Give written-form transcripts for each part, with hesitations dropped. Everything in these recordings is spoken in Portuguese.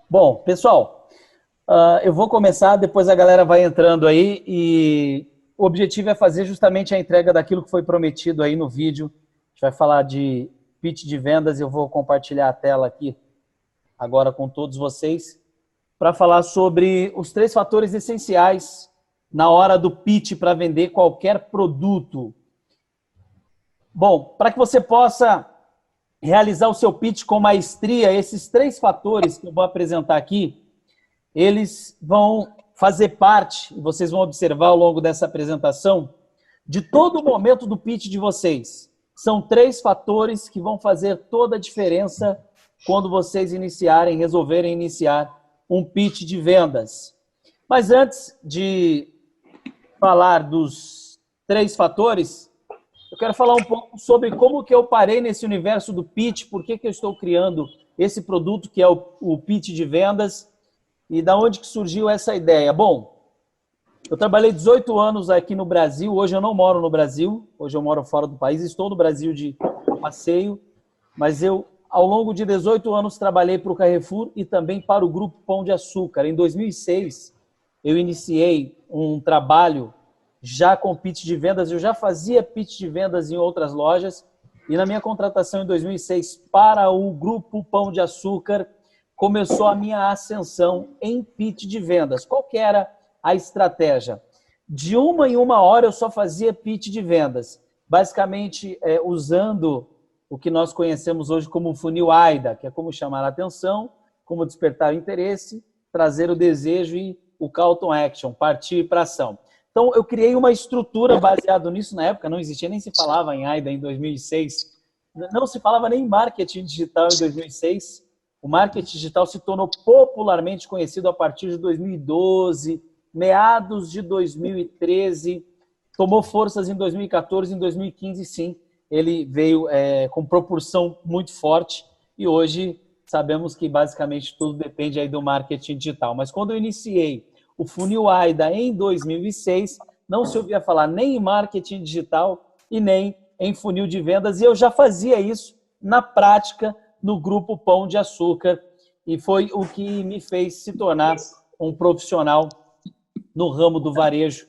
Bom, pessoal, eu vou começar, depois a galera vai entrando aí e o objetivo é fazer justamente a entrega daquilo que foi prometido aí no vídeo. A gente vai falar de pitch de vendas, eu vou compartilhar a tela aqui agora com todos vocês para falar sobre os 3 fatores essenciais na hora do pitch para vender qualquer produto. Bom, para que você possa realizar o seu pitch com maestria, esses 3 fatores que eu vou apresentar aqui, eles vão fazer parte, e vocês vão observar ao longo dessa apresentação, de todo o momento do pitch de vocês. São 3 fatores que vão fazer toda a diferença quando vocês resolverem iniciar um pitch de vendas. Mas antes de falar dos 3 fatores, eu quero falar um pouco sobre como que eu parei nesse universo do pitch, por que eu estou criando esse produto que é o pitch de vendas e da onde que surgiu essa ideia. Bom, eu trabalhei 18 anos aqui no Brasil, hoje eu não moro no Brasil, hoje eu moro fora do país, estou no Brasil de passeio, mas eu, ao longo de 18 anos, trabalhei para o Carrefour e também para o Grupo Pão de Açúcar. Em 2006, eu iniciei um trabalho já com pitch de vendas, eu já fazia pitch de vendas em outras lojas, e na minha contratação em 2006 para o Grupo Pão de Açúcar, começou a minha ascensão em pitch de vendas. Qual que era a estratégia? De uma em uma hora eu só fazia pitch de vendas, basicamente usando o que nós conhecemos hoje como funil AIDA, que é como chamar a atenção, como despertar o interesse, trazer o desejo e o call to action, partir para ação. Então, eu criei uma estrutura baseada nisso na época, não existia, nem se falava em AIDA em 2006, não se falava nem em marketing digital em 2006. O marketing digital se tornou popularmente conhecido a partir de 2012, meados de 2013, tomou forças em 2014, em 2015, sim, ele veio com proporção muito forte e hoje sabemos que basicamente tudo depende aí do marketing digital. Mas quando eu iniciei o funil AIDA em 2006, não se ouvia falar nem em marketing digital e nem em funil de vendas, e eu já fazia isso na prática no Grupo Pão de Açúcar, e foi o que me fez se tornar um profissional no ramo do varejo,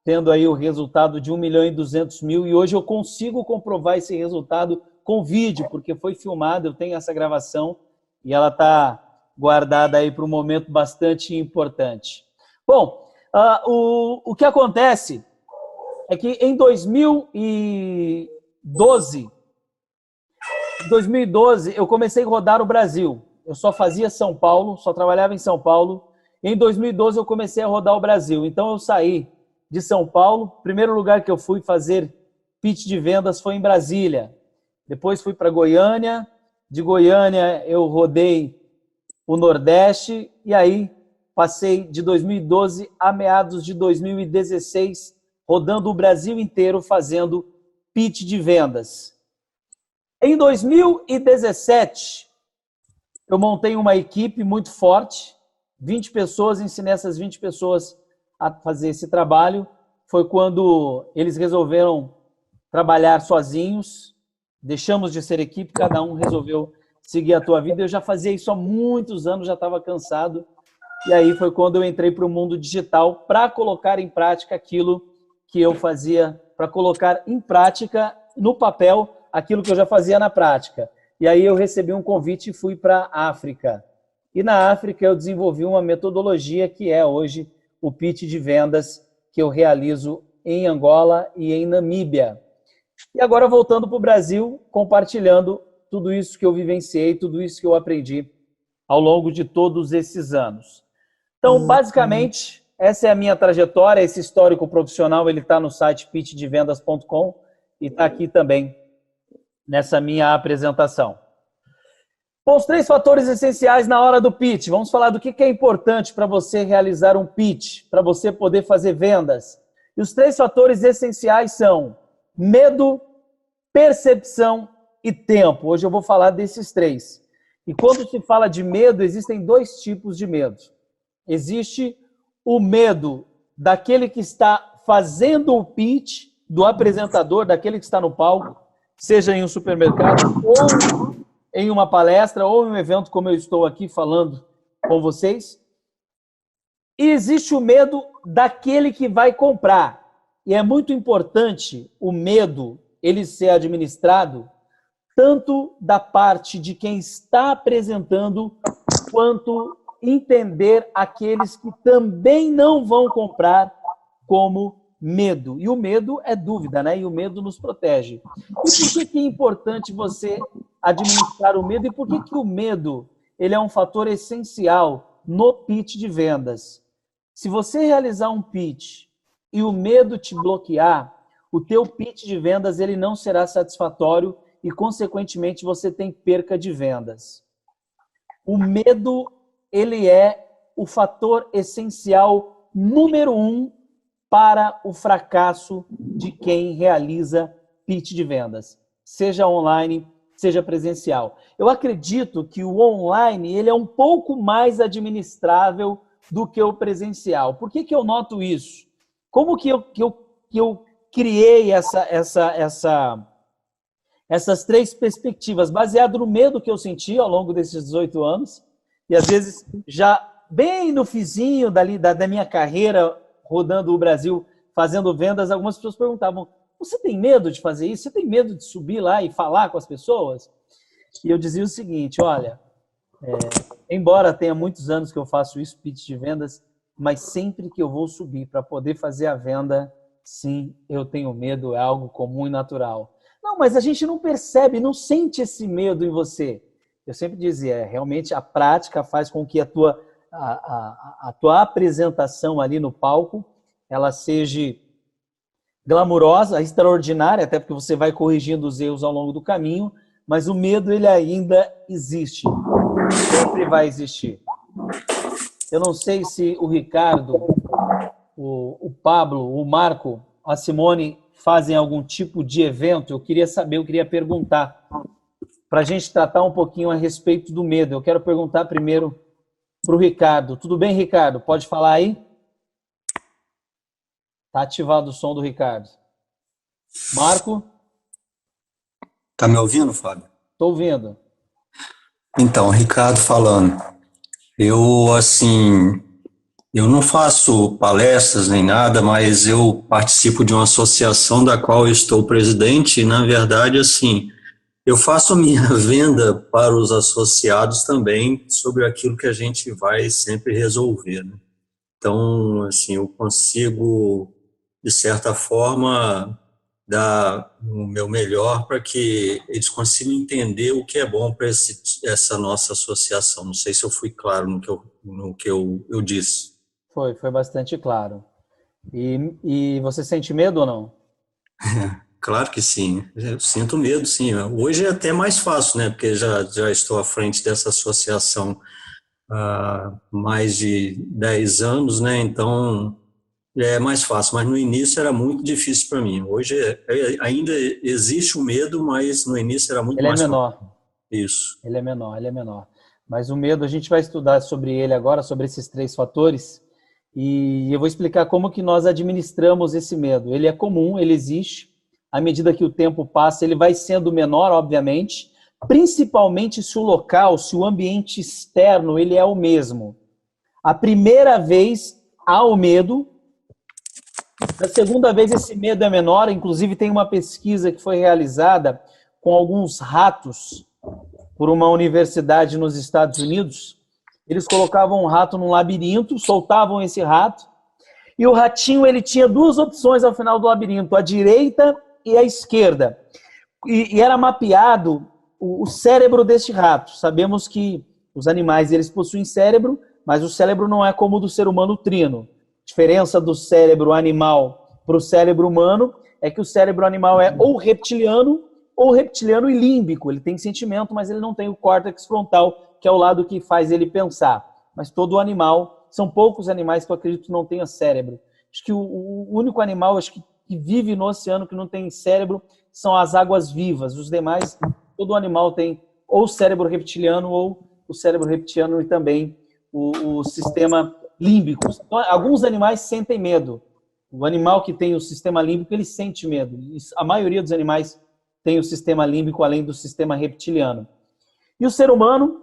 tendo aí o resultado de 1.200.000, e hoje eu consigo comprovar esse resultado com vídeo, porque foi filmado, eu tenho essa gravação, e ela está guardada aí para um momento bastante importante. Bom, o que acontece é que em 2012, eu comecei a rodar o Brasil. Eu só fazia São Paulo, só trabalhava em São Paulo. Em 2012 eu comecei a rodar o Brasil. Então eu saí de São Paulo. O primeiro lugar que eu fui fazer pitch de vendas foi em Brasília. Depois fui para Goiânia. De Goiânia eu rodei o Nordeste e aí passei de 2012 a meados de 2016 rodando o Brasil inteiro fazendo pitch de vendas. Em 2017, eu montei uma equipe muito forte, 20 pessoas, ensinei essas 20 pessoas a fazer esse trabalho. Foi quando eles resolveram trabalhar sozinhos, deixamos de ser equipe, cada um resolveu seguir a tua vida. Eu já fazia isso há muitos anos, já estava cansado. E aí foi quando eu entrei para o mundo digital para colocar em prática aquilo que eu fazia, para colocar em prática, no papel, aquilo que eu já fazia na prática. E aí eu recebi um convite e fui para a África. E na África eu desenvolvi uma metodologia que é hoje o pitch de vendas que eu realizo em Angola e em Namíbia. E agora voltando para o Brasil, compartilhando tudo isso que eu vivenciei, tudo isso que eu aprendi ao longo de todos esses anos. Então, basicamente, essa é a minha trajetória, esse histórico profissional, ele está no site pitchdevendas.com e está aqui também nessa minha apresentação. Bom, os 3 fatores essenciais na hora do pitch. Vamos falar do que é importante para você realizar um pitch, para você poder fazer vendas. E os 3 fatores essenciais são medo, percepção e tempo. Hoje eu vou falar desses 3. E quando se fala de medo, existem 2 tipos de medo. Existe o medo daquele que está fazendo o pitch, do apresentador, daquele que está no palco, seja em um supermercado, ou em uma palestra, ou em um evento como eu estou aqui falando com vocês. E existe o medo daquele que vai comprar. E é muito importante o medo, ele ser administrado tanto da parte de quem está apresentando, quanto entender aqueles que também não vão comprar como medo. E o medo é dúvida, né? E o medo nos protege. E por que é importante você administrar o medo? E por que o medo ele é um fator essencial no pitch de vendas? Se você realizar um pitch e o medo te bloquear, o teu pitch de vendas ele não será satisfatório e, consequentemente, você tem perca de vendas. O medo, ele é o fator essencial número 1 para o fracasso de quem realiza pitch de vendas, seja online, seja presencial. Eu acredito que o online ele é um pouco mais administrável do que o presencial. Por que eu noto isso? Como que eu criei essas três perspectivas, baseado no medo que eu senti ao longo desses 18 anos, e às vezes já bem no fizinho da minha carreira, rodando o Brasil, fazendo vendas, algumas pessoas perguntavam, você tem medo de fazer isso? Você tem medo de subir lá e falar com as pessoas? E eu dizia o seguinte, olha, embora tenha muitos anos que eu faço isso, pitch de vendas, mas sempre que eu vou subir para poder fazer a venda, sim, eu tenho medo, é algo comum e natural. Não, mas a gente não percebe, não sente esse medo em você. Eu sempre dizia, realmente a prática faz com que a tua apresentação ali no palco, ela seja glamurosa, extraordinária, até porque você vai corrigindo os erros ao longo do caminho, mas o medo ele ainda existe. Sempre vai existir. Eu não sei se o Ricardo, o Pablo, o Marco, a Simone fazem algum tipo de evento. Eu queria saber, eu queria perguntar, para a gente tratar um pouquinho a respeito do medo. Eu quero perguntar primeiro para o Ricardo. Tudo bem, Ricardo? Pode falar aí? Está ativado o som do Ricardo. Marco? Tá me ouvindo, Fábio? Estou ouvindo. Então, Ricardo falando. Eu não faço palestras nem nada, mas eu participo de uma associação da qual eu estou presidente e, na verdade, eu faço a minha venda para os associados também sobre aquilo que a gente vai sempre resolver, né? Então, eu consigo, de certa forma, dar o meu melhor para que eles consigam entender o que é bom para essa nossa associação. Não sei se eu fui claro no que eu disse. Foi bastante claro. E você sente medo ou não? Claro que sim, eu sinto medo, sim. Hoje é até mais fácil, né? Porque já estou à frente dessa associação há mais de 10 anos, né? Então é mais fácil, mas no início era muito difícil para mim. Hoje ainda existe o medo, mas no início era muito Ele é mais fácil. menor. Isso. Ele é menor, ele é menor. Mas o medo, a gente vai estudar sobre ele agora, sobre esses três fatores, e eu vou explicar como que nós administramos esse medo. Ele é comum, ele existe. À medida que o tempo passa, ele vai sendo menor, obviamente, principalmente se o local, se o ambiente externo, ele é o mesmo. A primeira vez há o medo, da segunda vez esse medo é menor, inclusive tem uma pesquisa que foi realizada com alguns ratos por uma universidade nos Estados Unidos. Eles colocavam um rato num labirinto, soltavam esse rato, e o ratinho ele tinha duas opções ao final do labirinto, a direita e a esquerda. E era mapeado o cérebro deste rato. Sabemos que os animais eles possuem cérebro, mas o cérebro não é como o do ser humano trino. A diferença do cérebro animal para o cérebro humano é que o cérebro animal é ou reptiliano e límbico. Ele tem sentimento, mas ele não tem o córtex frontal, que é o lado que faz ele pensar. Mas todo animal, são poucos animais que eu acredito que não tenham cérebro. Acho que o único animal que vive no oceano que não tem cérebro são as águas vivas. Os demais, todo animal tem ou cérebro reptiliano ou o cérebro reptiliano e também o sistema límbico. Então, alguns animais sentem medo. O animal que tem o sistema límbico, ele sente medo. A maioria dos animais tem o sistema límbico além do sistema reptiliano. E o ser humano,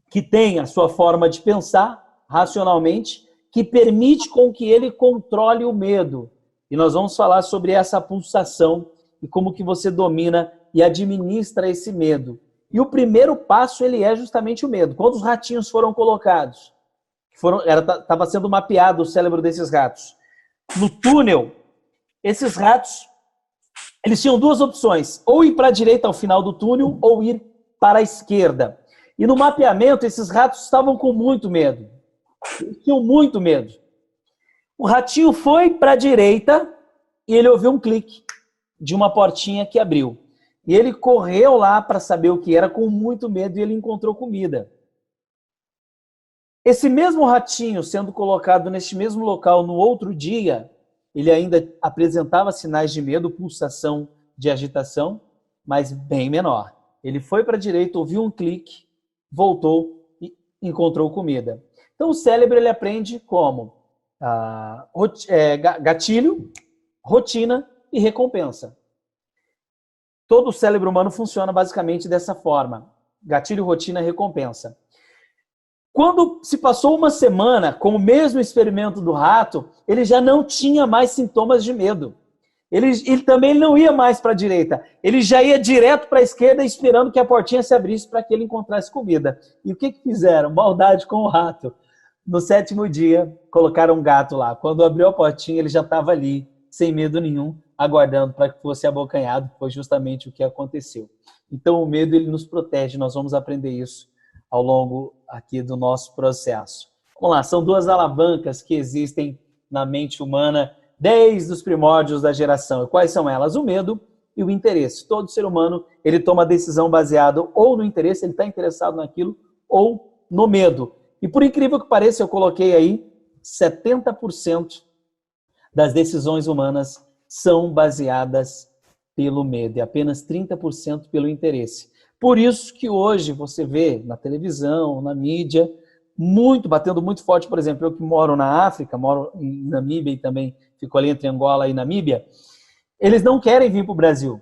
que tem a sua forma de pensar racionalmente, que permite com que ele controle o medo. E nós vamos falar sobre essa pulsação e como que você domina e administra esse medo. E o primeiro passo, ele é justamente o medo. Quando os ratinhos foram colocados, estava sendo mapeado o cérebro desses ratos, no túnel, esses ratos, eles tinham duas opções, ou ir para a direita ao final do túnel, ou ir para a esquerda. E no mapeamento, esses ratos estavam com muito medo. Eles tinham muito medo. O ratinho foi para a direita e ele ouviu um clique de uma portinha que abriu. E ele correu lá para saber o que era, com muito medo, e ele encontrou comida. Esse mesmo ratinho sendo colocado neste mesmo local no outro dia, ele ainda apresentava sinais de medo, pulsação de agitação, mas bem menor. Ele foi para a direita, ouviu um clique, voltou e encontrou comida. Então o cérebro ele aprende como gatilho, rotina e recompensa. Todo o cérebro humano funciona basicamente dessa forma. Gatilho, rotina, recompensa. Quando se passou uma semana com o mesmo experimento do rato, ele já não tinha mais sintomas de medo. Ele também não ia mais para a direita. Ele já ia direto para a esquerda, esperando que a portinha se abrisse para que ele encontrasse comida. E o que fizeram? Maldade com o rato. No 7º dia, colocaram um gato lá. Quando abriu a portinha, ele já estava ali, sem medo nenhum, aguardando para que fosse abocanhado. Foi justamente o que aconteceu. Então, o medo ele nos protege. Nós vamos aprender isso ao longo aqui do nosso processo. Vamos lá, são duas alavancas que existem na mente humana desde os primórdios da geração. E quais são elas? O medo e o interesse. Todo ser humano, ele toma decisão baseada ou no interesse, ele está interessado naquilo, ou no medo. E por incrível que pareça, eu coloquei aí, 70% das decisões humanas são baseadas pelo medo e apenas 30% pelo interesse. Por isso que hoje você vê na televisão, na mídia, batendo muito forte, por exemplo, eu que moro na África, moro em Namíbia e também fico ali entre Angola e Namíbia, eles não querem vir para o Brasil.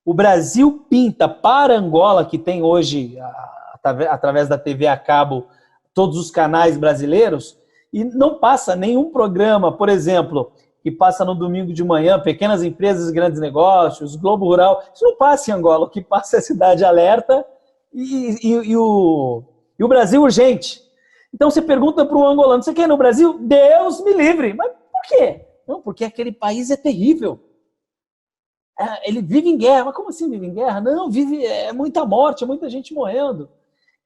O Brasil pinta para Angola, que tem hoje, através da TV a cabo, todos os canais brasileiros, e não passa nenhum programa, por exemplo, que passa no domingo de manhã, Pequenas Empresas e Grandes Negócios, Globo Rural, isso não passa em Angola, o que passa é Cidade Alerta e o Brasil Urgente. Então você pergunta para o angolano, você quer ir no Brasil? Deus me livre! Mas por quê? Não, porque aquele país é terrível. Ele vive em guerra. Mas como assim vive em guerra? Não, é muita morte, é muita gente morrendo.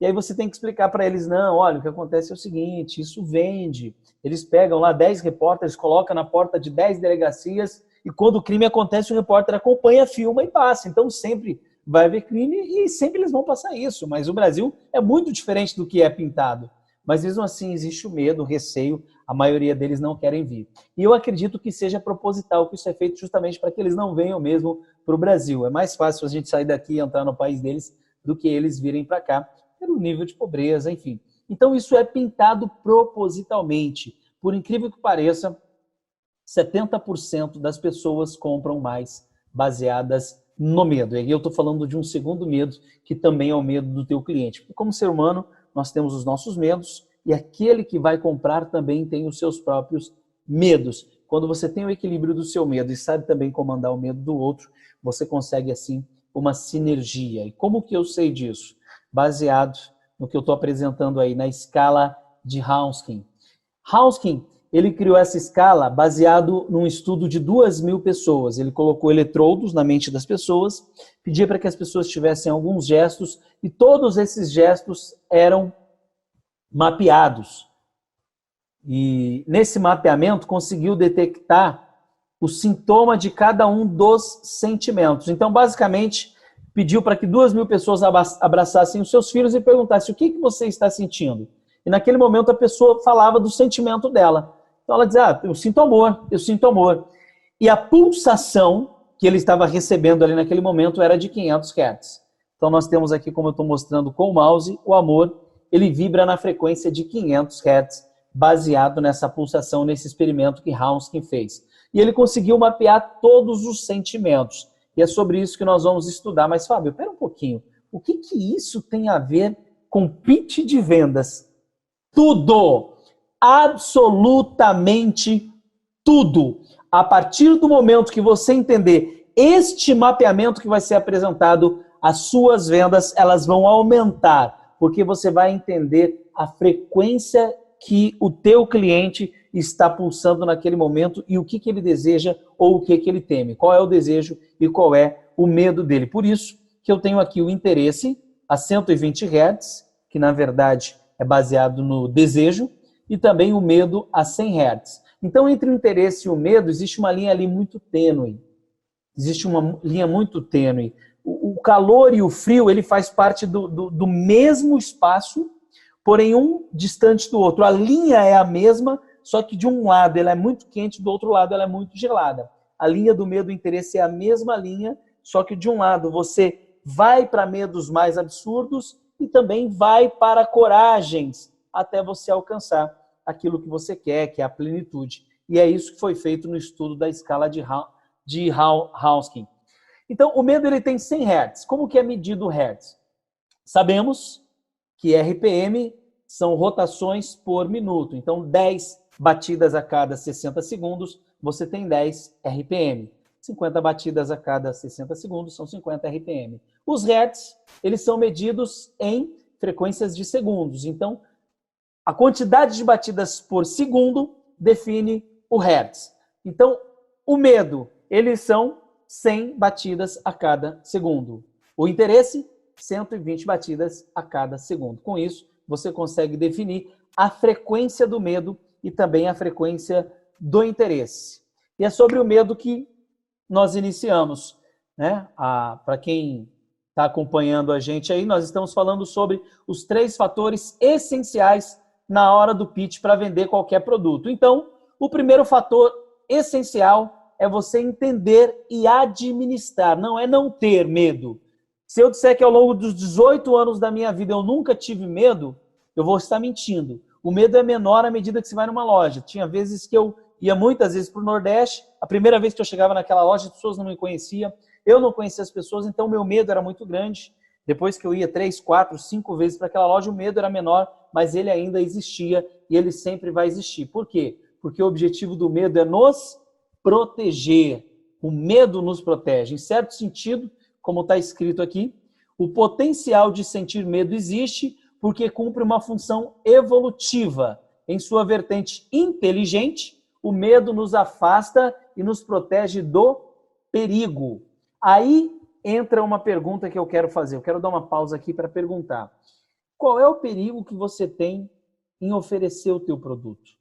E aí você tem que explicar para eles, não, olha, o que acontece é o seguinte, isso vende. Eles pegam lá 10 repórteres, colocam na porta de 10 delegacias e quando o crime acontece, o repórter acompanha, filma e passa. Então sempre vai haver crime e sempre eles vão passar isso. Mas o Brasil é muito diferente do que é pintado. Mas mesmo assim existe o medo, o receio, a maioria deles não querem vir. E eu acredito que seja proposital, que isso é feito justamente para que eles não venham mesmo para o Brasil. É mais fácil a gente sair daqui e entrar no país deles do que eles virem para cá, pelo nível de pobreza, enfim. Então isso é pintado propositalmente. Por incrível que pareça, 70% das pessoas compram mais baseadas no medo. E aí eu estou falando de um segundo medo, que também é o medo do teu cliente. Porque como ser humano, nós temos os nossos medos e aquele que vai comprar também tem os seus próprios medos. Quando você tem o equilíbrio do seu medo e sabe também comandar o medo do outro, você consegue, assim, uma sinergia. E como que eu sei disso? Baseado no que eu estou apresentando aí, na escala de Hauskin. Hauskin, ele criou essa escala baseado num estudo de 2.000 pessoas. Ele colocou eletrodos na mente das pessoas, pedia para que as pessoas tivessem alguns gestos e todos esses gestos eram mapeados. E nesse mapeamento conseguiu detectar o sintoma de cada um dos sentimentos. Então, basicamente, pediu para que 2.000 pessoas abraçassem os seus filhos e perguntassem o que você está sentindo. E naquele momento a pessoa falava do sentimento dela. Então ela dizia, eu sinto amor, eu sinto amor. E a pulsação que ele estava recebendo ali naquele momento era de 500 Hz. Então nós temos aqui, como eu estou mostrando com o mouse, o amor, ele vibra na frequência de 500 Hz, baseado nessa pulsação, nesse experimento que Hauskin fez. E ele conseguiu mapear todos os sentimentos. E é sobre isso que nós vamos estudar. Mas, Fábio, espera um pouquinho. O que isso tem a ver com pitch de vendas. Tudo! Absolutamente tudo! A partir do momento que você entender este mapeamento que vai ser apresentado, as suas vendas elas vão aumentar, porque você vai entender a frequência que o teu cliente está pulsando naquele momento e o que ele deseja ou o que ele teme. Qual é o desejo e qual é o medo dele. Por isso que eu tenho aqui o interesse a 120 Hz, que na verdade é baseado no desejo, e também o medo a 100 Hz. Então, entre o interesse e o medo, existe uma linha ali muito tênue. Existe uma linha muito tênue. O calor e o frio, ele faz parte do mesmo espaço, porém um distante do outro. A linha é a mesma, só que de um lado ela é muito quente, do outro lado ela é muito gelada. A linha do medo e interesse é a mesma linha, só que de um lado você vai para medos mais absurdos e também vai para coragens, até você alcançar aquilo que você quer, que é a plenitude. E é isso que foi feito no estudo da escala de Hawking. Então, o medo ele tem 100 Hz. Como que é medido o Hertz? Sabemos que RPM são rotações por minuto. Então, 10 batidas a cada 60 segundos, você tem 10 RPM. 50 batidas a cada 60 segundos são 50 RPM. Os Hertz, eles são medidos em frequências de segundos. Então, a quantidade de batidas por segundo define o Hertz. Então, o medo, eles são 100 batidas a cada segundo. O interesse, 120 batidas a cada segundo. Com isso, você consegue definir a frequência do medo e também a frequência do interesse. E é sobre o medo que nós iniciamos, né? Para quem está acompanhando a gente aí, nós estamos falando sobre os 3 fatores essenciais na hora do pitch para vender qualquer produto. Então, o primeiro fator essencial é você entender e administrar, não é não ter medo. Se eu disser que ao longo dos 18 anos da minha vida eu nunca tive medo, eu vou estar mentindo. O medo é menor à medida que você vai numa loja. Tinha vezes que eu ia muitas vezes para o Nordeste, a primeira vez que eu chegava naquela loja, as pessoas não me conheciam, eu não conhecia as pessoas, então o meu medo era muito grande. Depois que eu ia 3, 4, 5 vezes para aquela loja, o medo era menor, mas ele ainda existia e ele sempre vai existir. Por quê? Porque o objetivo do medo é nos proteger. O medo nos protege. Em certo sentido, como está escrito aqui, o potencial de sentir medo existe porque cumpre uma função evolutiva. Em sua vertente inteligente, o medo nos afasta e nos protege do perigo. Aí entra uma pergunta que eu quero fazer. Eu quero dar uma pausa aqui para perguntar. Qual é o perigo que você tem em oferecer o teu produto?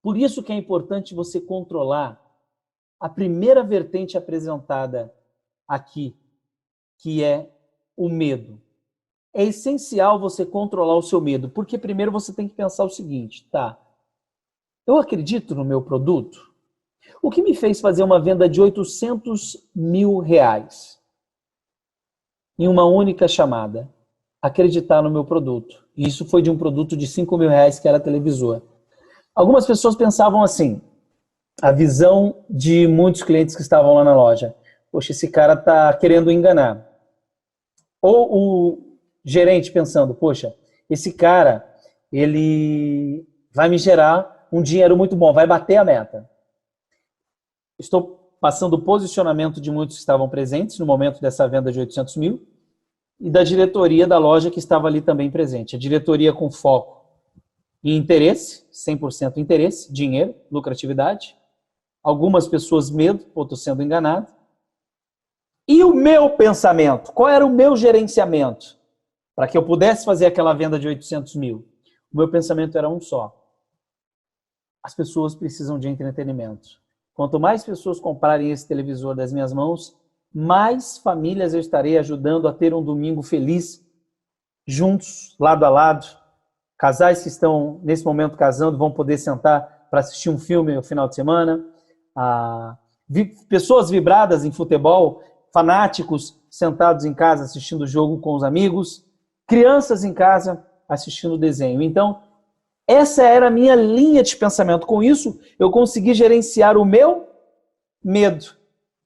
Por isso que é importante você controlar a primeira vertente apresentada aqui, que é o medo. É essencial você controlar o seu medo, porque primeiro você tem que pensar o seguinte, tá? Eu acredito no meu produto? O que me fez fazer uma venda de R$800 mil em uma única chamada? Acreditar no meu produto. E isso foi de um produto de R$5 mil, que era televisor. Algumas pessoas pensavam assim, a visão de muitos clientes que estavam lá na loja. Poxa, esse cara está querendo enganar. Ou o gerente pensando, poxa, esse cara, ele vai me gerar um dinheiro muito bom, vai bater a meta. Estou passando o posicionamento de muitos que estavam presentes no momento dessa venda de 800 mil e da diretoria da loja que estava ali também presente. A diretoria com foco em interesse, 100% interesse, dinheiro, lucratividade. Algumas pessoas medo, ou estou sendo enganado. E o meu pensamento? Qual era o meu gerenciamento? Para que eu pudesse fazer aquela venda de 800 mil. O meu pensamento era um só. As pessoas precisam de entretenimento. Quanto mais pessoas comprarem esse televisor das minhas mãos, mais famílias eu estarei ajudando a ter um domingo feliz, juntos, lado a lado. Casais que estão, nesse momento, casando, vão poder sentar para assistir um filme no final de semana. Pessoas vibradas em futebol, fanáticos sentados em casa assistindo o jogo com os amigos, crianças em casa assistindo o desenho. Então, essa era a minha linha de pensamento. Com isso, eu consegui gerenciar o meu medo,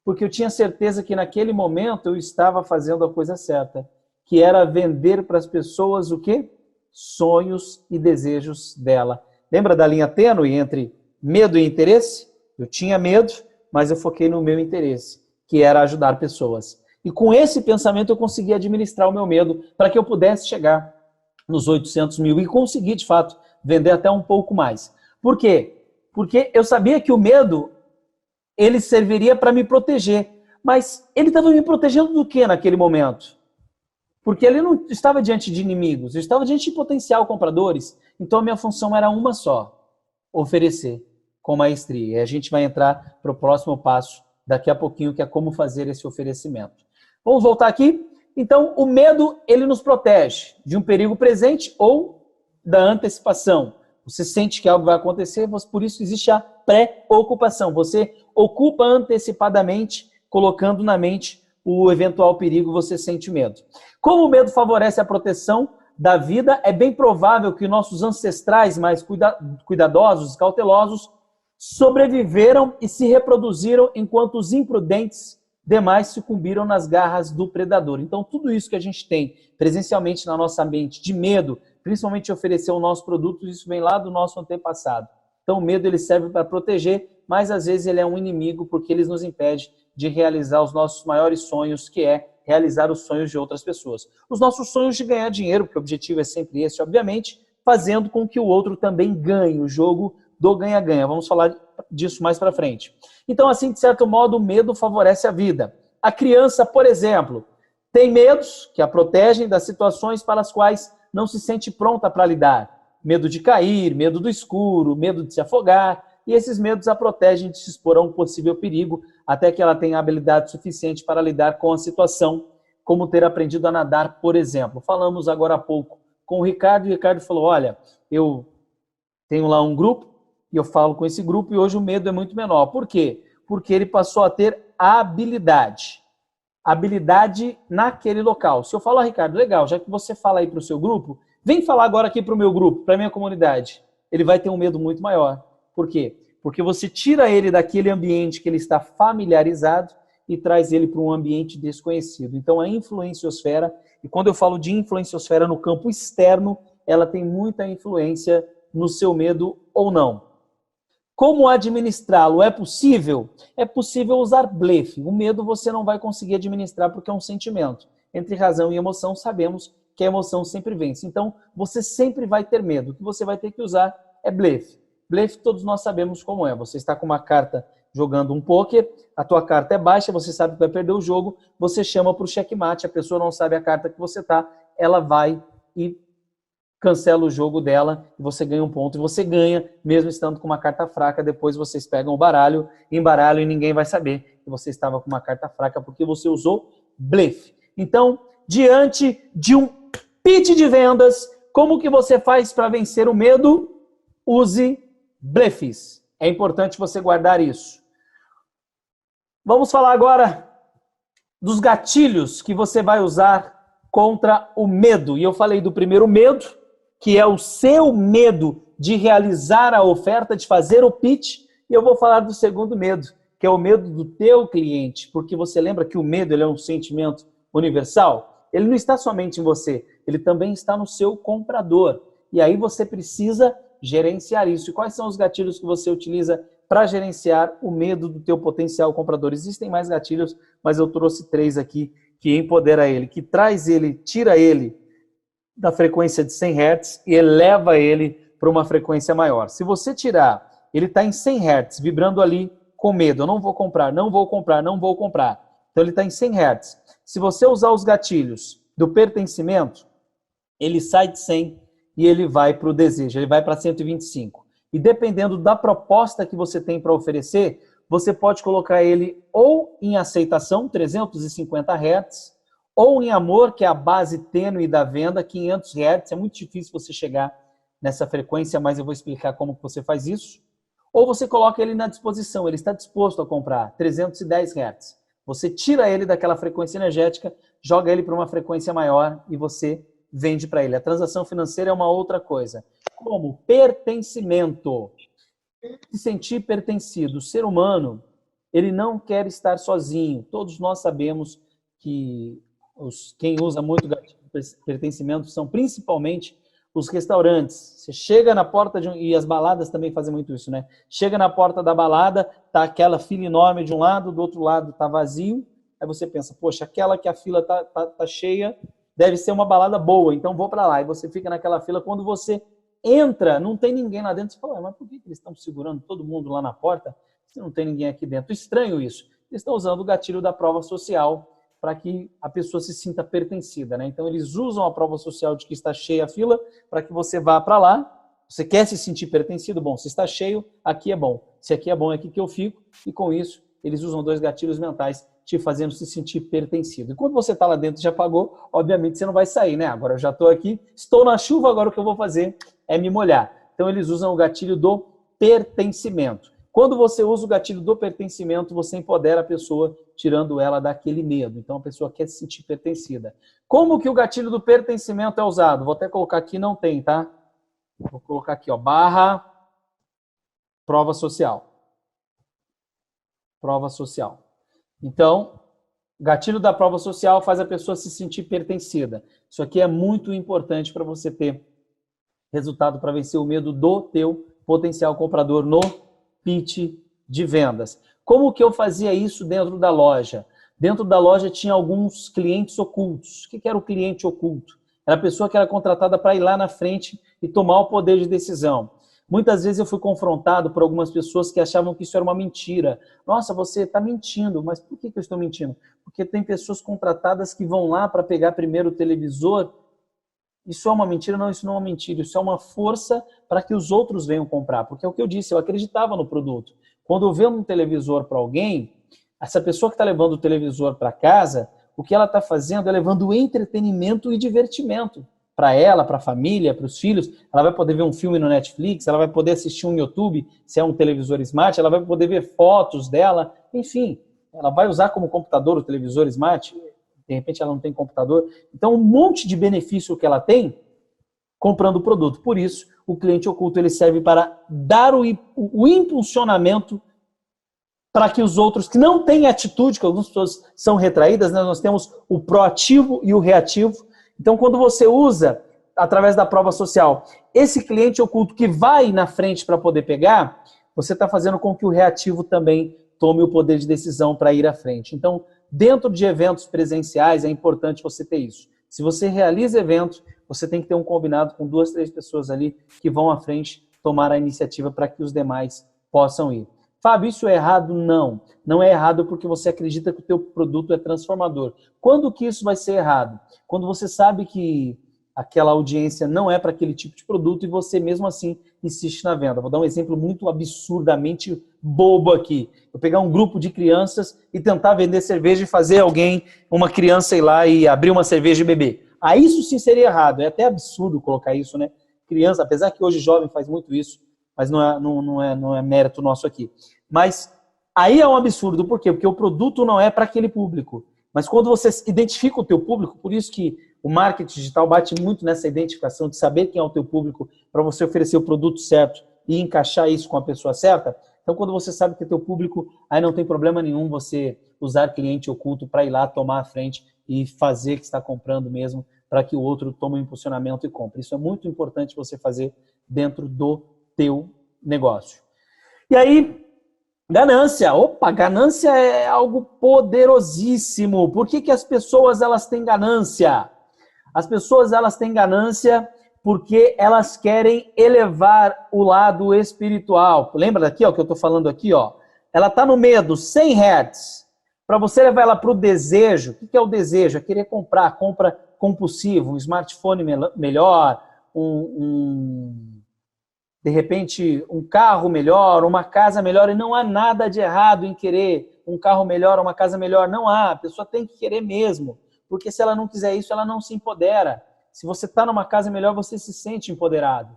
porque eu tinha certeza que naquele momento eu estava fazendo a coisa certa, que era vender para as pessoas o quê? Sonhos e desejos dela. Lembra da linha tênue entre medo e interesse? Eu tinha medo, mas eu foquei no meu interesse, que era ajudar pessoas. E com esse pensamento eu consegui administrar o meu medo para que eu pudesse chegar nos 800 mil e conseguir, de fato, vender até um pouco mais. Por quê? Porque eu sabia que o medo, ele serviria para me proteger. Mas ele estava me protegendo do que naquele momento? Porque ele não estava diante de inimigos, eu estava diante de potencial compradores. Então a minha função era uma só: oferecer com maestria. E a gente vai entrar para o próximo passo daqui a pouquinho, que é como fazer esse oferecimento. Vamos voltar aqui? Então, o medo, ele nos protege de um perigo presente ou da antecipação. Você sente que algo vai acontecer, por isso existe a pré-ocupação. Você ocupa antecipadamente, colocando na mente o eventual perigo, você sente medo. Como o medo favorece a proteção da vida, é bem provável que nossos ancestrais mais cuidadosos, cautelosos, sobreviveram e se reproduziram enquanto os imprudentes demais sucumbiram nas garras do predador. Então, tudo isso que a gente tem presencialmente na nossa mente de medo, principalmente de oferecer o nosso produto, isso vem lá do nosso antepassado. Então, o medo ele serve para proteger, mas às vezes ele é um inimigo porque ele nos impede de realizar os nossos maiores sonhos, que é realizar os sonhos de outras pessoas. Os nossos sonhos de ganhar dinheiro, porque o objetivo é sempre esse, obviamente, fazendo com que o outro também ganhe, o jogo do ganha-ganha. Vamos falar disso mais para frente. Então, assim, de certo modo, o medo favorece a vida. A criança, por exemplo, tem medos que a protegem das situações para as quais não se sente pronta para lidar. Medo de cair, medo do escuro, medo de se afogar. E esses medos a protegem de se expor a um possível perigo, até que ela tenha habilidade suficiente para lidar com a situação, como ter aprendido a nadar, por exemplo. Falamos agora há pouco com o Ricardo, e o Ricardo falou, olha, eu tenho lá um grupo, e eu falo com esse grupo, e hoje o medo é muito menor. Por quê? Porque ele passou a ter habilidade. Habilidade naquele local. Se eu falar, Ricardo, legal, já que você fala aí para o seu grupo, vem falar agora aqui para o meu grupo, para a minha comunidade. Ele vai ter um medo muito maior. Por quê? Porque você tira ele daquele ambiente que ele está familiarizado e traz ele para um ambiente desconhecido. Então, a influenciosfera, e quando eu falo de influenciosfera no campo externo, ela tem muita influência no seu medo ou não. Como administrá-lo? É possível? É possível usar blefe. O medo você não vai conseguir administrar porque é um sentimento. Entre razão e emoção, sabemos que a emoção sempre vence. Então, você sempre vai ter medo. O que você vai ter que usar é blefe. Blefe, todos nós sabemos como é. Você está com uma carta jogando um pôquer, a tua carta é baixa, você sabe que vai perder o jogo, você chama para o checkmate, a pessoa não sabe a carta que você está, ela vai e cancela o jogo dela, e você ganha um ponto, e você ganha, mesmo estando com uma carta fraca, depois vocês pegam o baralho, embaralham e ninguém vai saber que você estava com uma carta fraca, porque você usou blefe. Então, diante de um pitch de vendas, como que você faz para vencer o medo? Use blefes. É importante você guardar isso. Vamos falar agora dos gatilhos que você vai usar contra o medo. E eu falei do primeiro medo, que é o seu medo de realizar a oferta, de fazer o pitch. E eu vou falar do segundo medo, que é o medo do teu cliente. Porque você lembra que o medo ele é um sentimento universal? Ele não está somente em você, ele também está no seu comprador. E aí você precisa gerenciar isso. E quais são os gatilhos que você utiliza para gerenciar o medo do teu potencial comprador? Existem mais gatilhos, mas eu trouxe 3 aqui que empodera ele, que traz ele, tira ele da frequência de 100 Hz e eleva ele para uma frequência maior. Se você tirar, ele está em 100 Hz, vibrando ali com medo, eu não vou comprar, não vou comprar, não vou comprar. Então ele está em 100 Hz. Se você usar os gatilhos do pertencimento, ele sai de 100 e ele vai para o desejo, ele vai para 125. E dependendo da proposta que você tem para oferecer, você pode colocar ele ou em aceitação, 350 Hz, ou em amor, que é a base tênue da venda, 500 Hz. É muito difícil você chegar nessa frequência, mas eu vou explicar como você faz isso. Ou você coloca ele na disposição, ele está disposto a comprar, 310 Hz. Você tira ele daquela frequência energética, joga ele para uma frequência maior e você vende para ele. A transação financeira é uma outra coisa. Como pertencimento. Se sentir pertencido. O ser humano, ele não quer estar sozinho. Todos nós sabemos que quem usa muito gatilho pertencimento são principalmente os restaurantes. Você chega na porta e as baladas também fazem muito isso, né? Chega na porta da balada, tá aquela fila enorme de um lado, do outro lado tá vazio. Aí você pensa, poxa, aquela que a fila tá cheia, deve ser uma balada boa, então vou para lá. E você fica naquela fila. Quando você entra, não tem ninguém lá dentro. Você fala, mas por que eles estão segurando todo mundo lá na porta se não tem ninguém aqui dentro? Estranho isso. Eles estão usando o gatilho da prova social para que a pessoa se sinta pertencida, né? Então, eles usam a prova social de que está cheia a fila para que você vá para lá. Você quer se sentir pertencido? Bom, se está cheio, aqui é bom. Se aqui é bom, é aqui que eu fico. E com isso, eles usam 2 gatilhos mentais te fazendo se sentir pertencido. E quando você está lá dentro e já pagou, obviamente você não vai sair, né? Agora eu já estou aqui, estou na chuva, agora o que eu vou fazer é me molhar. Então, eles usam o gatilho do pertencimento. Quando você usa o gatilho do pertencimento, você empodera a pessoa, tirando ela daquele medo. Então, a pessoa quer se sentir pertencida. Como que o gatilho do pertencimento é usado? Vou até colocar aqui, não tem, tá? Vou colocar aqui, ó, barra prova social. Prova social. Então, o gatilho da prova social faz a pessoa se sentir pertencida. Isso aqui é muito importante para você ter resultado para vencer o medo do teu potencial comprador no pitch de vendas. Como que eu fazia isso dentro da loja? Dentro da loja tinha alguns clientes ocultos. O que era o cliente oculto? Era a pessoa que era contratada para ir lá na frente e tomar o poder de decisão. Muitas vezes eu fui confrontado por algumas pessoas que achavam que isso era uma mentira. Nossa, você está mentindo. Mas por que eu estou mentindo? Porque tem pessoas contratadas que vão lá para pegar primeiro o televisor. Isso é uma mentira? Não, isso não é uma mentira. Isso é uma força para que os outros venham comprar. Porque é o que eu disse, eu acreditava no produto. Quando eu vendo um televisor para alguém, essa pessoa que está levando o televisor para casa, o que ela está fazendo é levando entretenimento e divertimento para ela, para a família, para os filhos. Ela vai poder ver um filme no Netflix, ela vai poder assistir um YouTube, se é um televisor smart, ela vai poder ver fotos dela, enfim, ela vai usar como computador o televisor smart, de repente ela não tem computador. Então, um monte de benefício que ela tem comprando o produto. Por isso, o cliente oculto ele serve para dar o impulsionamento para que os outros que não têm atitude, que algumas pessoas são retraídas, né? Nós temos o proativo e o reativo. Então, quando você usa, através da prova social, esse cliente oculto que vai na frente para poder pegar, você está fazendo com que o reativo também tome o poder de decisão para ir à frente. Então, dentro de eventos presenciais, é importante você ter isso. Se você realiza eventos, você tem que ter um combinado com 2, 3 pessoas ali que vão à frente tomar a iniciativa para que os demais possam ir. Fábio, isso é errado? Não. Não é errado porque você acredita que o teu produto é transformador. Quando que isso vai ser errado? Quando você sabe que aquela audiência não é para aquele tipo de produto e você mesmo assim insiste na venda. Vou dar um exemplo muito absurdamente bobo aqui. Eu pegar um grupo de crianças e tentar vender cerveja e fazer uma criança ir lá e abrir uma cerveja e beber. Aí isso sim seria errado. É até absurdo colocar isso, né? Criança, apesar que hoje jovem faz muito isso, mas não é mérito nosso aqui. Mas aí é um absurdo. Por quê? Porque o produto não é para aquele público. Mas quando você identifica o teu público, por isso que o marketing digital bate muito nessa identificação de saber quem é o teu público para você oferecer o produto certo e encaixar isso com a pessoa certa. Então, quando você sabe que é teu público, aí não tem problema nenhum você usar cliente oculto para ir lá tomar a frente e fazer que está comprando mesmo para que o outro tome um impulsionamento e compre. Isso é muito importante você fazer dentro do teu negócio. E aí, ganância. Opa, ganância é algo poderosíssimo. Por que as pessoas elas têm ganância? As pessoas elas têm ganância porque elas querem elevar o lado espiritual. Lembra daqui, ó, que eu estou falando aqui, ó? Ela está no medo, 100 Hz. Para você levar ela para o desejo, o que é o desejo? É querer compra compulsiva, um smartphone melhor, de repente, um carro melhor, uma casa melhor, e não há nada de errado em querer um carro melhor, uma casa melhor, não há, a pessoa tem que querer mesmo, porque se ela não quiser isso, ela não se empodera. Se você está numa casa melhor, você se sente empoderado.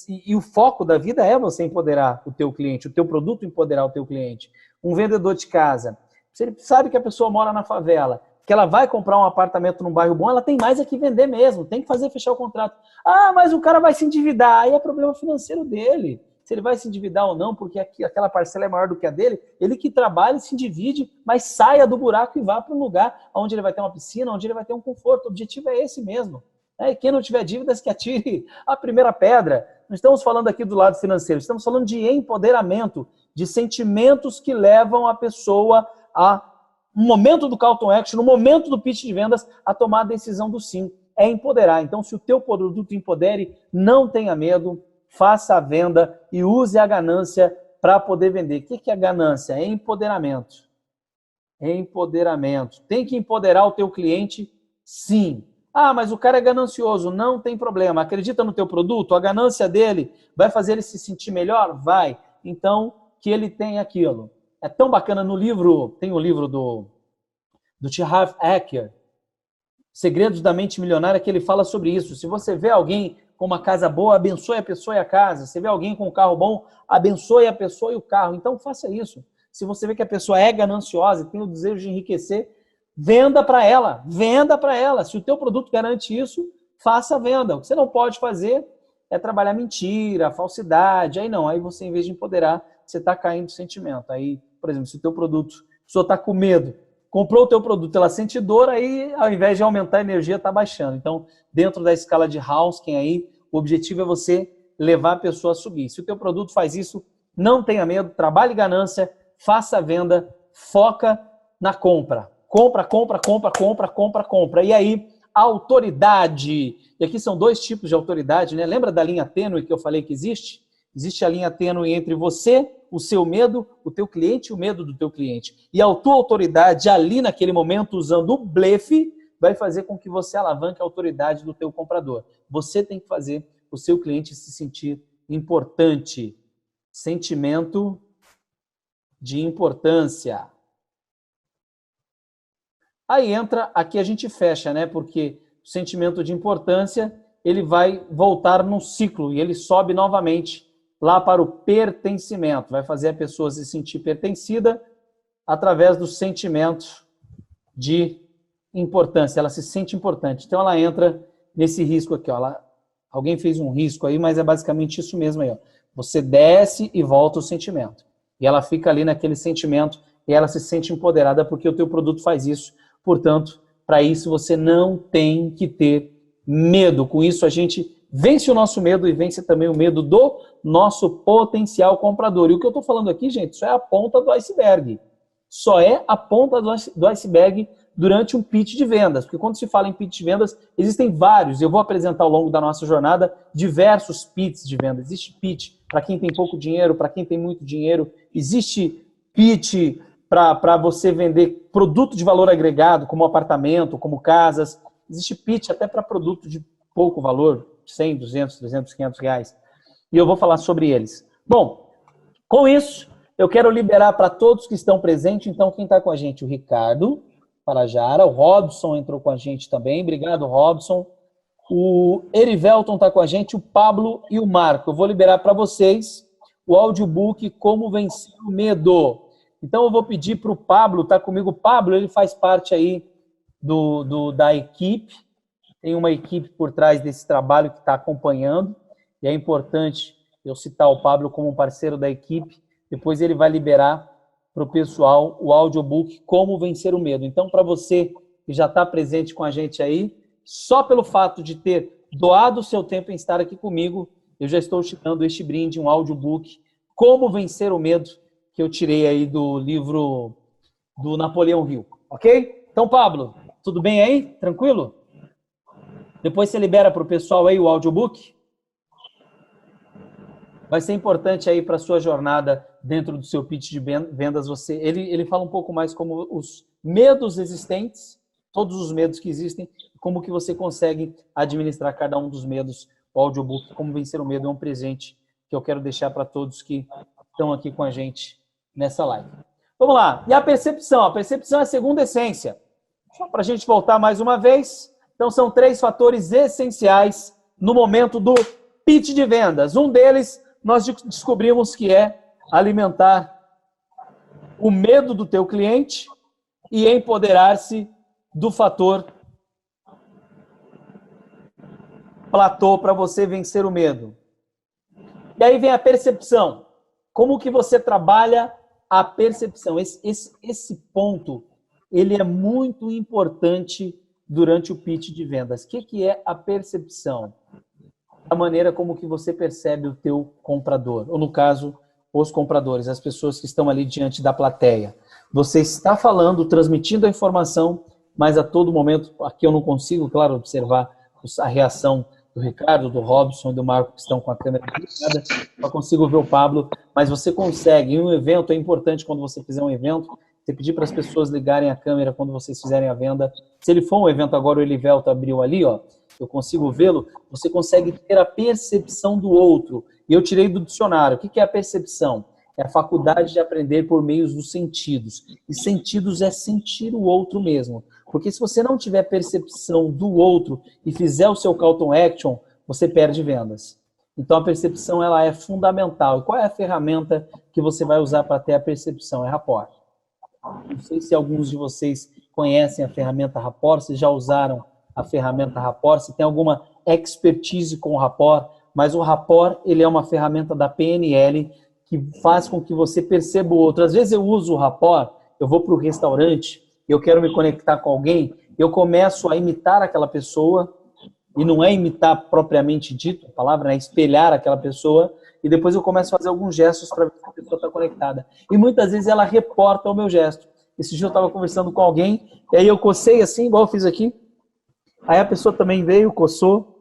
E o foco da vida é você empoderar o teu cliente, o teu produto empoderar o teu cliente. Um vendedor de casa, se ele sabe que a pessoa mora na favela, que ela vai comprar um apartamento num bairro bom, ela tem mais a que vender mesmo, tem que fechar o contrato. Ah, mas o cara vai se endividar, aí é problema financeiro dele. se ele vai se endividar ou não, porque aquela parcela é maior do que a dele, ele que trabalhe, se endivide, mas saia do buraco e vá para um lugar onde ele vai ter uma piscina, onde ele vai ter um conforto. O objetivo é esse mesmo. E quem não tiver dívidas, que atire a primeira pedra. Não estamos falando aqui do lado financeiro, estamos falando de empoderamento, de sentimentos que levam a pessoa a, no momento do call to action, no momento do pitch de vendas, a tomar a decisão do sim. É empoderar. Então, se o teu produto empodere, não tenha medo, faça a venda e use a ganância para poder vender. O que é ganância? É empoderamento. É empoderamento. Tem que empoderar o teu cliente, sim. Ah, mas o cara é ganancioso. Não tem problema. Acredita no teu produto? A ganância dele vai fazer ele se sentir melhor? Vai. Então, que ele tenha aquilo. É tão bacana no livro, tem o livro do T. Harv Eker, Segredos da Mente Milionária, que ele fala sobre isso. Se você vê alguém com uma casa boa, abençoe a pessoa e a casa. Se vê alguém com um carro bom, abençoe a pessoa e o carro. Então, faça isso. Se você vê que a pessoa é gananciosa e tem o desejo de enriquecer, venda para ela. Venda para ela. Se o teu produto garante isso, faça a venda. O que você não pode fazer é trabalhar mentira, falsidade. Aí não. Aí você, em vez de empoderar, você está caindo no sentimento. Aí, por exemplo, se o teu produto, a pessoa está com medo, comprou o teu produto, ela sente dor, aí ao invés de aumentar a energia, está baixando. Então, dentro da escala de Hausken aí, o objetivo é você levar a pessoa a subir. Se o teu produto faz isso, não tenha medo, trabalhe ganância, faça a venda, foca na compra. Compra, compra, compra, compra, compra, compra. E aí, a autoridade. E aqui são dois tipos de autoridade, né? Lembra da linha tênue que eu falei que existe? Existe a linha tênue entre você, o seu medo, o teu cliente e o medo do teu cliente. E a tua autoridade ali naquele momento, usando o blefe, vai fazer com que você alavanque a autoridade do teu comprador. Você tem que fazer o seu cliente se sentir importante. Sentimento de importância. Aí entra, aqui a gente fecha, né? Porque o sentimento de importância, ele vai voltar num ciclo e ele sobe novamente lá para o pertencimento. Vai fazer a pessoa se sentir pertencida através do sentimento de importância. Ela se sente importante. Então, ela entra nesse risco aqui. Ó. Alguém fez um risco aí, mas é basicamente isso mesmo aí. Ó. Você desce e volta o sentimento. E ela fica ali naquele sentimento e ela se sente empoderada porque o teu produto faz isso. Portanto, para isso você não tem que ter medo. Com isso, a gente vence o nosso medo e vence também o medo do nosso potencial comprador. E o que eu estou falando aqui, gente, isso é a ponta do iceberg. Só é a ponta do iceberg durante um pitch de vendas. Porque quando se fala em pitch de vendas, existem vários. Eu vou apresentar ao longo da nossa jornada diversos pitches de vendas. Existe pitch para quem tem pouco dinheiro, para quem tem muito dinheiro. Existe pitch para você vender produto de valor agregado, como apartamento, como casas. Existe pitch até para produto de pouco valor, 100, 200, 300, 500 reais. E eu vou falar sobre eles. Bom, com isso, eu quero liberar para todos que estão presentes. Então, quem está com a gente? O Ricardo Parajara, o Robson entrou com a gente também. Obrigado, Robson. O Erivelton está com a gente, o Pablo e o Marco. Eu vou liberar para vocês o audiobook Como Vencer o Medo. Então, eu vou pedir para o Pablo, tá comigo. O Pablo, ele faz parte aí da equipe. Tem uma equipe por trás desse trabalho que está acompanhando. E é importante eu citar o Pablo como um parceiro da equipe. Depois ele vai liberar para o pessoal o audiobook Como Vencer o Medo. Então, para você que já está presente com a gente aí, só pelo fato de ter doado o seu tempo em estar aqui comigo, eu já estou te dando este brinde, um audiobook Como Vencer o Medo, que eu tirei aí do livro do Napoleão Hill, ok? Então, Pablo, tudo bem aí? Tranquilo? Depois você libera para o pessoal aí o audiobook? Vai ser importante aí para a sua jornada dentro do seu pitch de vendas. Ele fala um pouco mais como os medos existentes, todos os medos que existem, como que você consegue administrar cada um dos medos. O audiobook Como Vencer o Medo é um presente que eu quero deixar para todos que estão aqui com a gente nessa live. Vamos lá. E a percepção? A percepção é a segunda essência. Só para a gente voltar mais uma vez. Então, são 3 fatores essenciais no momento do pitch de vendas. Um deles, nós descobrimos que é alimentar o medo do teu cliente e empoderar-se do fator platô para você vencer o medo. E aí vem a percepção. Como que você trabalha a percepção? Esse ponto, ele é muito importante durante o pitch de vendas. O que é a percepção? A maneira como que você percebe o teu comprador, ou no caso, os compradores, as pessoas que estão ali diante da plateia. Você está falando, transmitindo a informação, mas a todo momento, aqui eu não consigo, claro, observar a reação do Ricardo, do Robson e do Marco, que estão com a câmera ligada, só consigo ver o Pablo, mas você consegue. Em um evento, é importante quando você fizer um evento, você pedir para as pessoas ligarem a câmera quando vocês fizerem a venda. Se ele for um evento agora, o Elivelto abriu ali, ó, eu consigo vê-lo, você consegue ter a percepção do outro. E eu tirei do dicionário. O que é a percepção? É a faculdade de aprender por meio dos sentidos. E sentidos é sentir o outro mesmo. Porque se você não tiver percepção do outro e fizer o seu call to action, você perde vendas. Então a percepção ela é fundamental. E qual é a ferramenta que você vai usar para ter a percepção? É rapport. Não sei se alguns de vocês conhecem a ferramenta rapport, se já usaram a ferramenta rapport, se tem alguma expertise com o rapport, mas o rapport ele é uma ferramenta da PNL que faz com que você perceba o outro. Às vezes eu uso o rapport, eu vou para o restaurante, eu quero me conectar com alguém, eu começo a imitar aquela pessoa, e não é imitar propriamente dito, a palavra é espelhar aquela pessoa, e depois eu começo a fazer alguns gestos para ver se a pessoa está conectada. E muitas vezes ela reporta o meu gesto. Esse dia eu estava conversando com alguém, e aí eu cocei assim, igual eu fiz aqui, aí a pessoa também veio, coçou,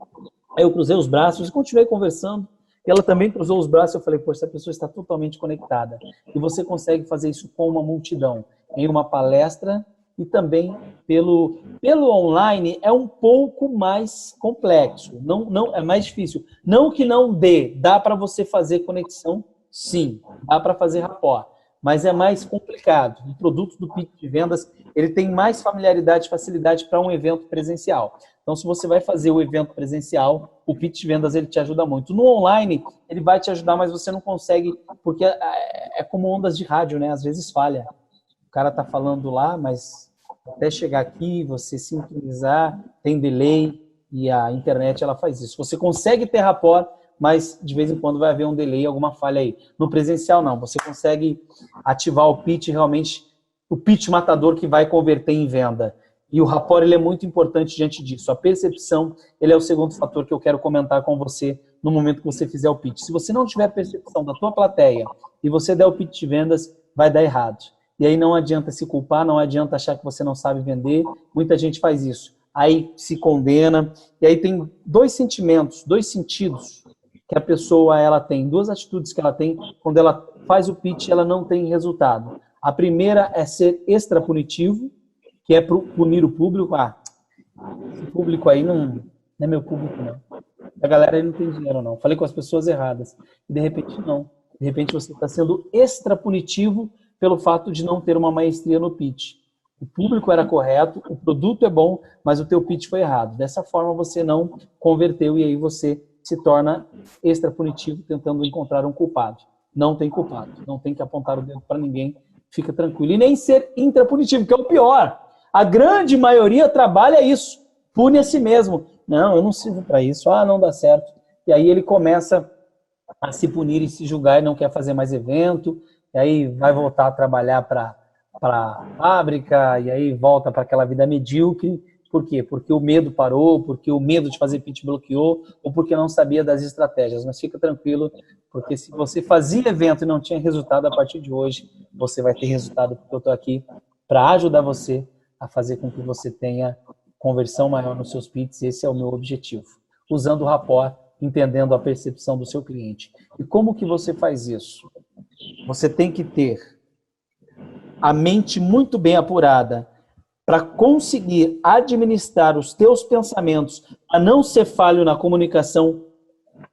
aí eu cruzei os braços e continuei conversando, e ela também cruzou os braços, eu falei, poxa, essa pessoa está totalmente conectada. E você consegue fazer isso com uma multidão, em uma palestra e também pelo online é um pouco mais complexo, não é mais difícil. Não que não dá para você fazer conexão, sim, dá para fazer rapport, mas é mais complicado. O produto do pitch de vendas, ele tem mais familiaridade e facilidade para um evento presencial. Então, se você vai fazer o evento presencial, o pitch de vendas ele te ajuda muito. No online, ele vai te ajudar, mas você não consegue, porque é como ondas de rádio, né? Às vezes falha. O cara tá falando lá, mas até chegar aqui, você sintonizar, tem delay, e a internet ela faz isso. Você consegue ter rapport, mas de vez em quando vai haver um delay, alguma falha aí. No presencial, não. Você consegue ativar o pitch realmente, o pitch matador que vai converter em venda. E o rapport ele é muito importante diante disso. A percepção ele é o segundo fator que eu quero comentar com você no momento que você fizer o pitch. Se você não tiver percepção da tua plateia e você der o pitch de vendas, vai dar errado. E aí não adianta se culpar, não adianta achar que você não sabe vender. Muita gente faz isso. Aí se condena. E aí tem dois sentimentos, dois sentidos que a pessoa ela tem, duas atitudes que ela tem quando ela faz o pitch ela não tem resultado. A primeira é ser extra punitivo, que é punir o público. Ah, esse público aí não é meu público, não. A galera aí não tem dinheiro, não. Falei com as pessoas erradas. E de repente, não. De repente, você está sendo extra punitivo pelo fato de não ter uma maestria no pitch. O público era correto, o produto é bom, mas o teu pitch foi errado. Dessa forma, você não converteu e aí você se torna extra punitivo tentando encontrar um culpado. Não tem culpado. Não tem que apontar o dedo para ninguém. Fica tranquilo. E nem ser intrapunitivo, que é o pior. A grande maioria trabalha isso. Pune a si mesmo. Não, eu não sirvo para isso. Ah, não dá certo. E aí ele começa a se punir e se julgar e não quer fazer mais evento. E aí vai voltar a trabalhar para a fábrica. E aí volta para aquela vida medíocre. Por quê? Porque o medo parou, porque o medo de fazer pitch bloqueou, ou porque não sabia das estratégias. Mas fica tranquilo, porque se você fazia evento e não tinha resultado, a partir de hoje, você vai ter resultado, porque eu estou aqui para ajudar você a fazer com que você tenha conversão maior nos seus pitches. Esse é o meu objetivo. Usando o rapport, entendendo a percepção do seu cliente. E como que você faz isso? Você tem que ter a mente muito bem apurada para conseguir administrar os teus pensamentos, a não ser falho na comunicação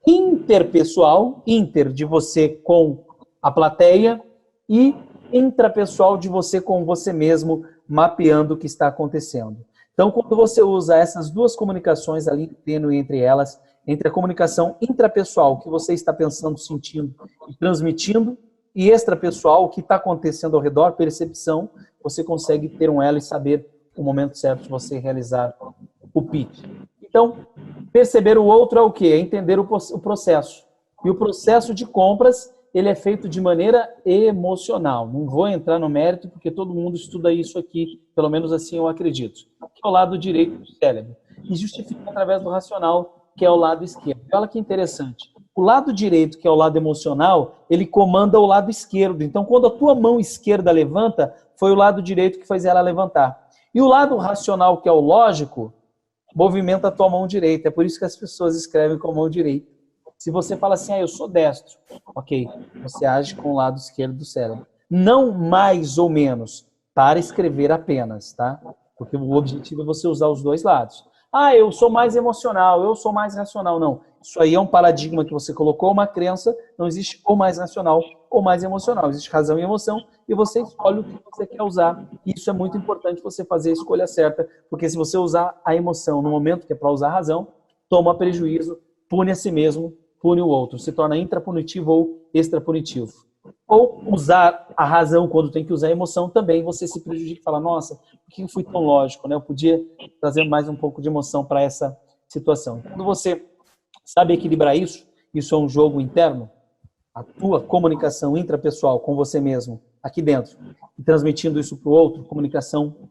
interpessoal, inter de você com a plateia e intrapessoal de você com você mesmo, mapeando o que está acontecendo. Então, quando você usa essas duas comunicações ali, tênue entre elas, entre a comunicação intrapessoal, o que você está pensando, sentindo e transmitindo, e extrapessoal, o que está acontecendo ao redor, percepção, você consegue ter um elo e saber o momento certo de você realizar o pitch. Então, perceber o outro é o quê? É entender o processo. E o processo de compras, ele é feito de maneira emocional. Não vou entrar no mérito, porque todo mundo estuda isso aqui, pelo menos assim eu acredito. Que é o lado direito do cérebro. E justifica através do racional, que é o lado esquerdo. Olha que interessante. O lado direito, que é o lado emocional, ele comanda o lado esquerdo. Então, quando a tua mão esquerda levanta, foi o lado direito que fez ela levantar. E o lado racional, que é o lógico, movimenta a tua mão direita. É por isso que as pessoas escrevem com a mão direita. Se você fala assim, eu sou destro, ok, você age com o lado esquerdo do cérebro. Não mais ou menos, para escrever apenas, tá? Porque o objetivo é você usar os dois lados. Eu sou mais emocional, eu sou mais racional. Não, isso aí é um paradigma que você colocou, uma crença, não existe ou mais racional ou mais emocional. Existe razão e emoção e você escolhe o que você quer usar. Isso é muito importante você fazer a escolha certa, porque se você usar a emoção no momento que é para usar a razão, toma prejuízo, pune a si mesmo, pune o outro, se torna intrapunitivo ou extrapunitivo. Ou usar a razão quando tem que usar a emoção também, você se prejudica e fala, nossa, por que eu fui tão lógico, né? Eu podia trazer mais um pouco de emoção para essa situação. Quando você sabe equilibrar isso, isso é um jogo interno, a tua comunicação intrapessoal com você mesmo, aqui dentro, e transmitindo isso para o outro, comunicação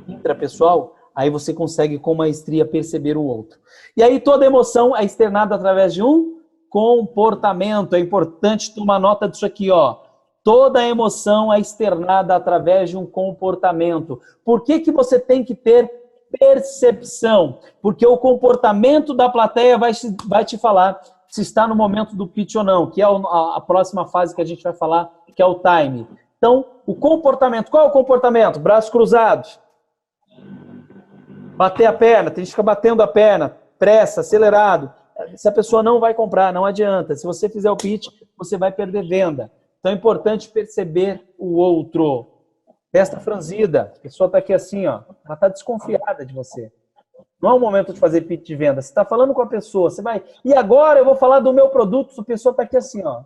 intrapessoal, aí você consegue com maestria perceber o outro. E aí toda emoção é externada através de um comportamento. É importante tomar nota disso aqui, ó. Toda emoção é externada através de um comportamento. Por que que você tem que ter percepção? Porque o comportamento da plateia vai te falar se está no momento do pitch ou não, que é a próxima fase que a gente vai falar, que é o time. Então, o comportamento. Qual é o comportamento? Braços cruzados. Bater a perna, tem que ficar batendo a perna, pressa, acelerado. Se a pessoa não vai comprar, não adianta. Se você fizer o pitch, você vai perder venda. Então é importante perceber o outro. Testa franzida. A pessoa está aqui assim, ó. Ela está desconfiada de você. Não é o momento de fazer pitch de venda. Você está falando com a pessoa, você vai... E agora eu vou falar do meu produto. A pessoa está aqui assim, ó.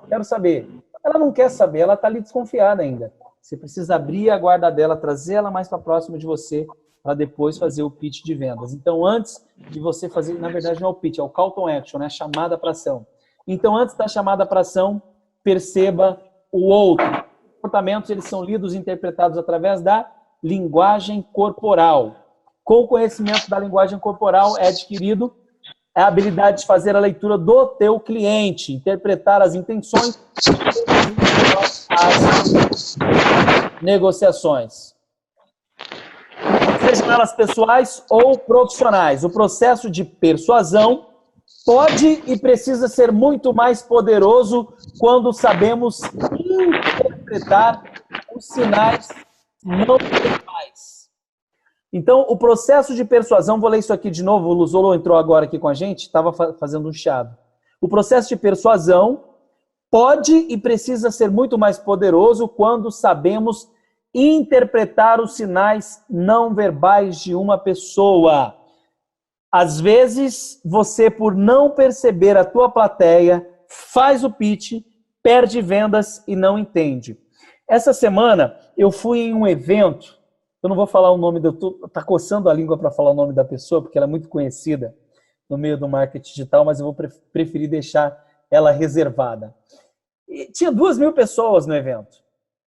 Quero saber. Ela não quer saber, ela está ali desconfiada ainda. Você precisa abrir a guarda dela, trazer ela mais para próximo de você, para depois fazer o pitch de vendas. Então, antes de você fazer, na verdade não é o pitch, é o call to action, né? Chamada para ação. Então, antes da chamada para ação, perceba o outro. Os comportamentos, eles são lidos e interpretados através da linguagem corporal. Com o conhecimento da linguagem corporal é adquirido a habilidade de fazer a leitura do teu cliente, interpretar as intenções as negociações. Sejam elas pessoais ou profissionais. O processo de persuasão pode e precisa ser muito mais poderoso quando sabemos interpretar os sinais não verbais. Então, o processo de persuasão, vou ler isso aqui de novo, o Luzolo entrou agora aqui com a gente, estava fazendo um chiado. O processo de persuasão pode e precisa ser muito mais poderoso quando sabemos interpretar os sinais não verbais de uma pessoa. Às vezes, você, por não perceber a tua plateia, faz o pitch, perde vendas e não entende. Essa semana, eu fui em um evento, eu não vou falar o nome, tá coçando a língua para falar o nome da pessoa, porque ela é muito conhecida no meio do marketing digital, mas eu vou preferir deixar ela reservada. E tinha 2.000 pessoas no evento.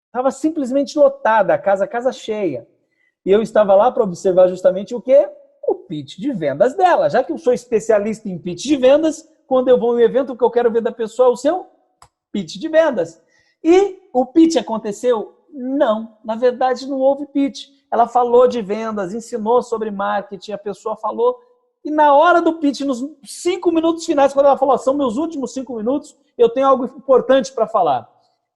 Estava simplesmente lotada, a casa cheia. E eu estava lá para observar justamente o quê? O pitch de vendas dela. Já que eu sou especialista em pitch de vendas, quando eu vou em um evento, o que eu quero ver da pessoa é o seu pitch de vendas. E o pitch aconteceu? Não. Na verdade, não houve pitch. Ela falou de vendas, ensinou sobre marketing, a pessoa falou. E na hora do pitch, nos 5 minutos finais, quando ela falou, são meus últimos 5 minutos, eu tenho algo importante para falar.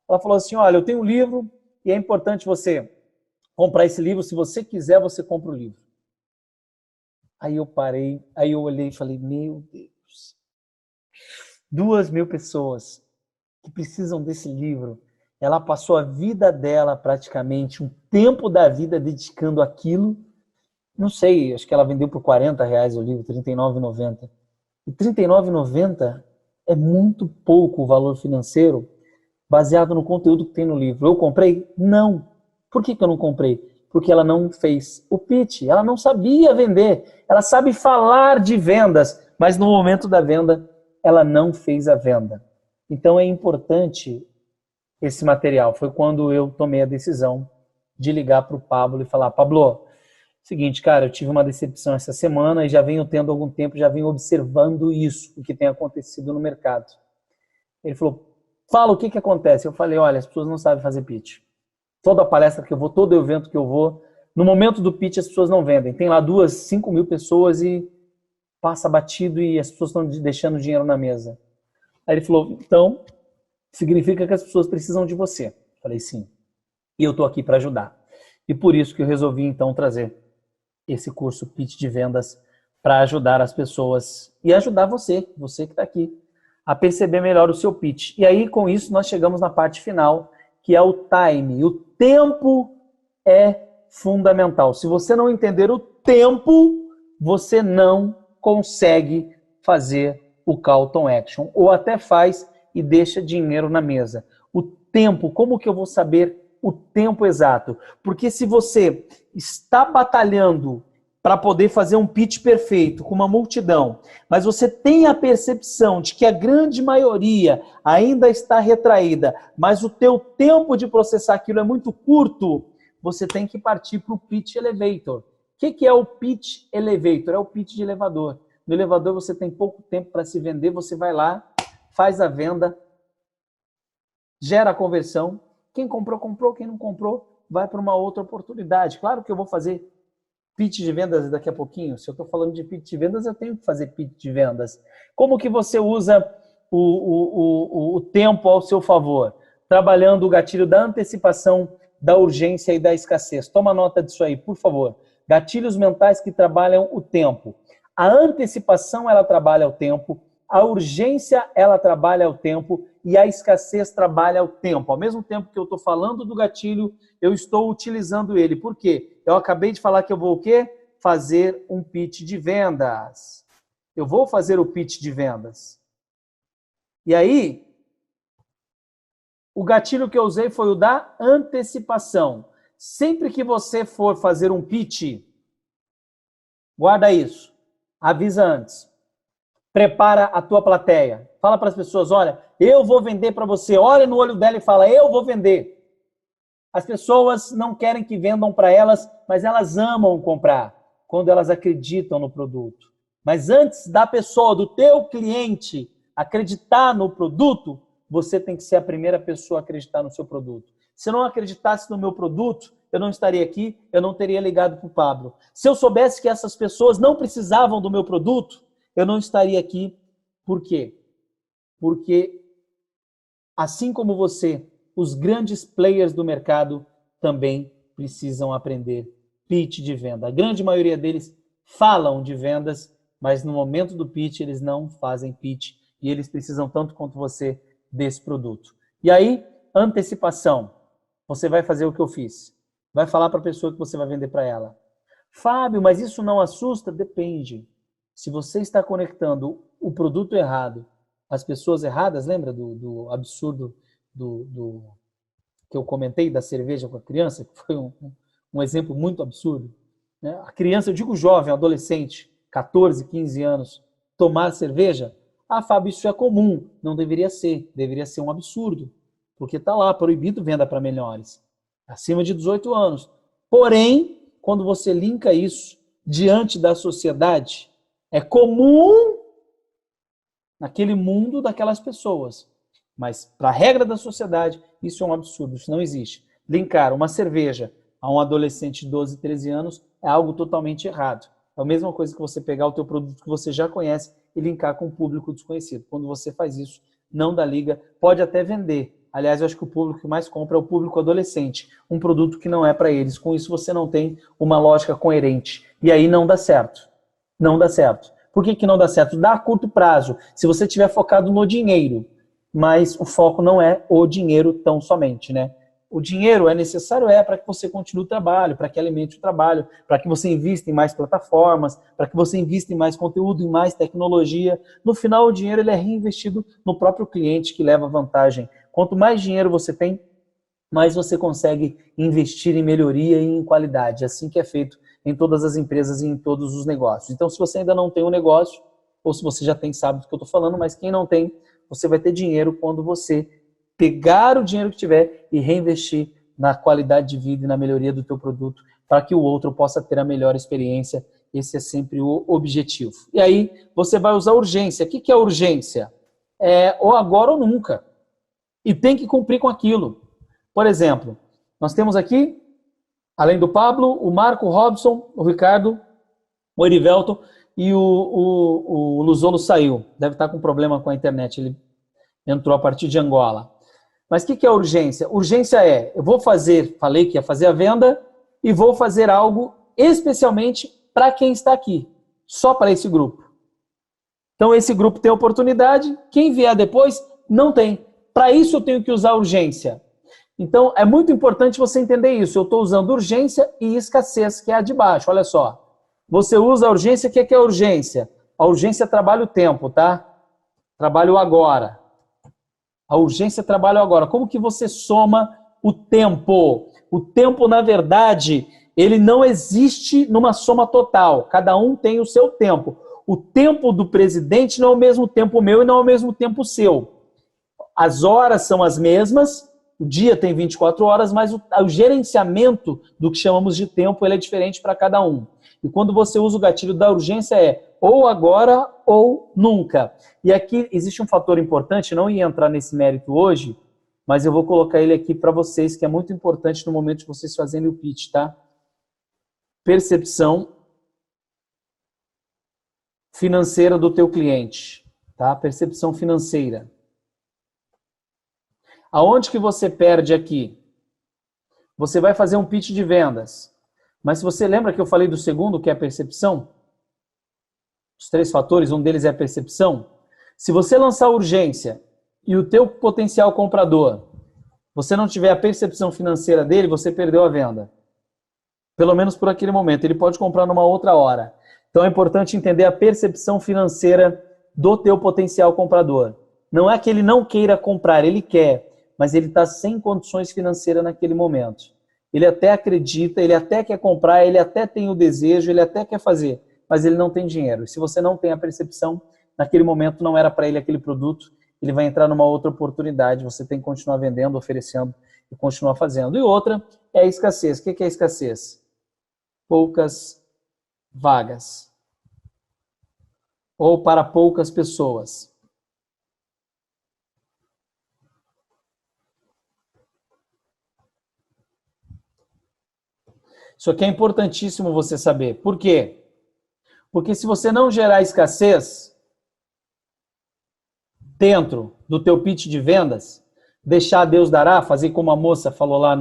Ela falou assim, olha, eu tenho um livro e é importante você comprar esse livro. Se você quiser, você compra o livro. Aí eu parei, aí eu olhei e falei, meu Deus, 2.000 pessoas que precisam desse livro. Ela passou a vida dela praticamente, um tempo da vida dedicando aquilo. Não sei, acho que ela vendeu por R$40 o livro, R$ 39,90. E R$ 39,90 é muito pouco o valor financeiro baseado no conteúdo que tem no livro. Eu comprei? Não. Por que eu não comprei? Porque ela não fez o pitch, ela não sabia vender. Ela sabe falar de vendas, mas no momento da venda ela não fez a venda. Então é importante esse material. Foi quando eu tomei a decisão de ligar para o Pablo e falar: Pablo, seguinte, cara, eu tive uma decepção essa semana e já venho tendo algum tempo, já venho observando isso, o que tem acontecido no mercado. Ele falou: fala, o que acontece? Eu falei: olha, as pessoas não sabem fazer pitch. Toda palestra que eu vou, todo evento que eu vou, no momento do pitch as pessoas não vendem. Tem lá 2, 5 mil pessoas e passa batido e as pessoas estão deixando dinheiro na mesa. Aí ele falou: então, significa que as pessoas precisam de você. Eu falei: sim. E eu estou aqui para ajudar. E por isso que eu resolvi, então, trazer esse curso Pitch de Vendas para ajudar as pessoas e ajudar você que está aqui, a perceber melhor o seu pitch. E aí, com isso, nós chegamos na parte final, que é o time. O tempo é fundamental. Se você não entender o tempo, você não consegue fazer o call to action. Ou até faz e deixa dinheiro na mesa. O tempo, como que eu vou saber o tempo exato? Porque se você está batalhando para poder fazer um pitch perfeito com uma multidão, mas você tem a percepção de que a grande maioria ainda está retraída, mas o teu tempo de processar aquilo é muito curto, você tem que partir para o pitch elevator. O que é o pitch elevator? É o pitch de elevador. No elevador você tem pouco tempo para se vender, você vai lá, faz a venda, gera a conversão. Quem comprou, comprou. Quem não comprou, vai para uma outra oportunidade. Claro que eu vou fazer pitch de vendas daqui a pouquinho. Se eu estou falando de pitch de vendas, eu tenho que fazer pitch de vendas. Como que você usa o tempo ao seu favor? Trabalhando o gatilho da antecipação, da urgência e da escassez. Toma nota disso aí, por favor. Gatilhos mentais que trabalham o tempo. A antecipação, ela trabalha o tempo. A urgência, ela trabalha o tempo. E a escassez trabalha o tempo. Ao mesmo tempo que eu estou falando do gatilho, eu estou utilizando ele. Por quê? Eu acabei de falar que eu vou o quê? Fazer um pitch de vendas. Eu vou fazer o pitch de vendas. E aí, o gatilho que eu usei foi o da antecipação. Sempre que você for fazer um pitch, guarda isso. Avisa antes. Prepara a tua plateia. Fala para as pessoas: olha, eu vou vender para você. Olha no olho dela e fala: eu vou vender. As pessoas não querem que vendam para elas, mas elas amam comprar quando elas acreditam no produto. Mas antes da pessoa, do teu cliente, acreditar no produto, você tem que ser a primeira pessoa a acreditar no seu produto. Se eu não acreditasse no meu produto, eu não estaria aqui, eu não teria ligado para o Pablo. Se eu soubesse que essas pessoas não precisavam do meu produto, eu não estaria aqui. Por quê? Porque, assim como você, os grandes players do mercado também precisam aprender pitch de venda. A grande maioria deles falam de vendas, mas no momento do pitch eles não fazem pitch e eles precisam tanto quanto você desse produto. E aí, antecipação. Você vai fazer o que eu fiz. Vai falar para a pessoa que você vai vender para ela. Fábio, mas isso não assusta? Depende. Se você está conectando o produto errado às pessoas erradas, lembra do absurdo que eu comentei da cerveja com a criança, que foi um exemplo muito absurdo, né? A criança, eu digo jovem, adolescente, 14, 15 anos, tomar cerveja, Fábio, isso é comum, não deveria ser um absurdo, porque está lá, proibido venda para menores, acima de 18 anos. Porém, quando você linka isso diante da sociedade, é comum naquele mundo daquelas pessoas. Mas, para a regra da sociedade, isso é um absurdo, isso não existe. Linkar uma cerveja a um adolescente de 12, 13 anos é algo totalmente errado. É a mesma coisa que você pegar o teu produto que você já conhece e linkar com um público desconhecido. Quando você faz isso, não dá liga, pode até vender. Aliás, eu acho que o público que mais compra é o público adolescente, um produto que não é para eles. Com isso, você não tem uma lógica coerente. E aí não dá certo. Não dá certo. Por que não dá certo? Dá a curto prazo, se você estiver focado no dinheiro. Mas o foco não é o dinheiro tão somente, né? O dinheiro é necessário para que você continue o trabalho, para que alimente o trabalho, para que você invista em mais plataformas, para que você invista em mais conteúdo, em mais tecnologia. No final, o dinheiro ele é reinvestido no próprio cliente, que leva vantagem. Quanto mais dinheiro você tem, mais você consegue investir em melhoria e em qualidade. Assim que é feito em todas as empresas e em todos os negócios. Então, se você ainda não tem um negócio, ou se você já tem, sabe do que eu estou falando, mas quem não tem, você vai ter dinheiro quando você pegar o dinheiro que tiver e reinvestir na qualidade de vida e na melhoria do teu produto, para que o outro possa ter a melhor experiência. Esse é sempre o objetivo. E aí, você vai usar urgência. O que é urgência? É ou agora ou nunca. E tem que cumprir com aquilo. Por exemplo, nós temos aqui, além do Pablo, o Marco, o Robson, o Ricardo, o Erivelton e o Luzolo saiu. Deve estar com problema com a internet. Ele entrou a partir de Angola. Mas o que é urgência? Urgência é, eu vou fazer, falei que ia fazer a venda, e vou fazer algo especialmente para quem está aqui. Só para esse grupo. Então esse grupo tem oportunidade, quem vier depois não tem. Para isso eu tenho que usar urgência. Então é muito importante você entender isso. Eu estou usando urgência e escassez, que é a de baixo. Olha só. Você usa a urgência, o que é urgência? A urgência trabalha o tempo, tá? Trabalha o agora. A urgência trabalha o agora. Como que você soma o tempo? O tempo, na verdade, ele não existe numa soma total. Cada um tem o seu tempo. O tempo do presidente não é o mesmo tempo meu e não é o mesmo tempo seu. As horas são as mesmas, o dia tem 24 horas, mas o gerenciamento do que chamamos de tempo ele é diferente para cada um. E quando você usa o gatilho da urgência é ou agora ou nunca. E aqui existe um fator importante, não ia entrar nesse mérito hoje, mas eu vou colocar ele aqui para vocês, que é muito importante no momento de vocês fazerem o pitch, tá? Percepção financeira do teu cliente, tá? Percepção financeira. Aonde que você perde aqui? Você vai fazer um pitch de vendas. Mas se você lembra que eu falei do segundo, que é a percepção, os 3 fatores, um deles é a percepção. Se você lançar urgência e o teu potencial comprador, você não tiver a percepção financeira dele, você perdeu a venda. Pelo menos por aquele momento. Ele pode comprar numa outra hora. Então é importante entender a percepção financeira do teu potencial comprador. Não é que ele não queira comprar, ele quer, mas ele está sem condições financeiras naquele momento. Ele até acredita, ele até quer comprar, ele até tem o desejo, ele até quer fazer, mas ele não tem dinheiro. E se você não tem a percepção, naquele momento não era para ele aquele produto, ele vai entrar numa outra oportunidade, você tem que continuar vendendo, oferecendo e continuar fazendo. E outra é a escassez. O que é a escassez? Poucas vagas. Ou para poucas pessoas. Isso aqui é importantíssimo você saber. Por quê? Porque se você não gerar escassez dentro do teu pitch de vendas, deixar Deus dará, fazer como a moça falou lá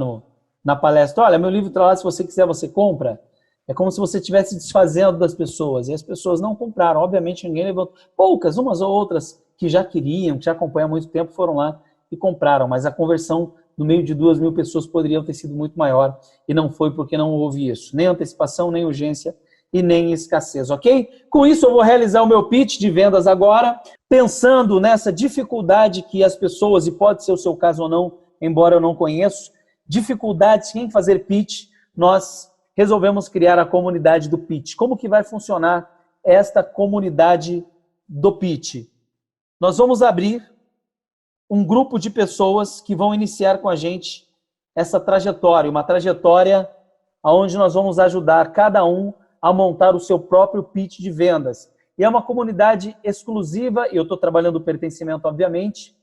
na palestra, olha, meu livro está lá, se você quiser você compra. É como se você estivesse desfazendo das pessoas. E as pessoas não compraram. Obviamente ninguém levantou. Poucas, umas ou outras que já queriam, que já acompanham há muito tempo, foram lá e compraram. Mas a conversão no meio de 2.000 pessoas poderiam ter sido muito maior. E não foi porque não houve isso. Nem antecipação, nem urgência e nem escassez, ok? Com isso eu vou realizar o meu pitch de vendas agora, pensando nessa dificuldade que as pessoas, e pode ser o seu caso ou não, embora eu não conheço, dificuldades em fazer pitch, nós resolvemos criar a comunidade do pitch. Como que vai funcionar esta comunidade do pitch? Nós vamos abrir um grupo de pessoas que vão iniciar com a gente essa trajetória, uma trajetória onde nós vamos ajudar cada um a montar o seu próprio pitch de vendas. E é uma comunidade exclusiva, e eu estou trabalhando o pertencimento, obviamente,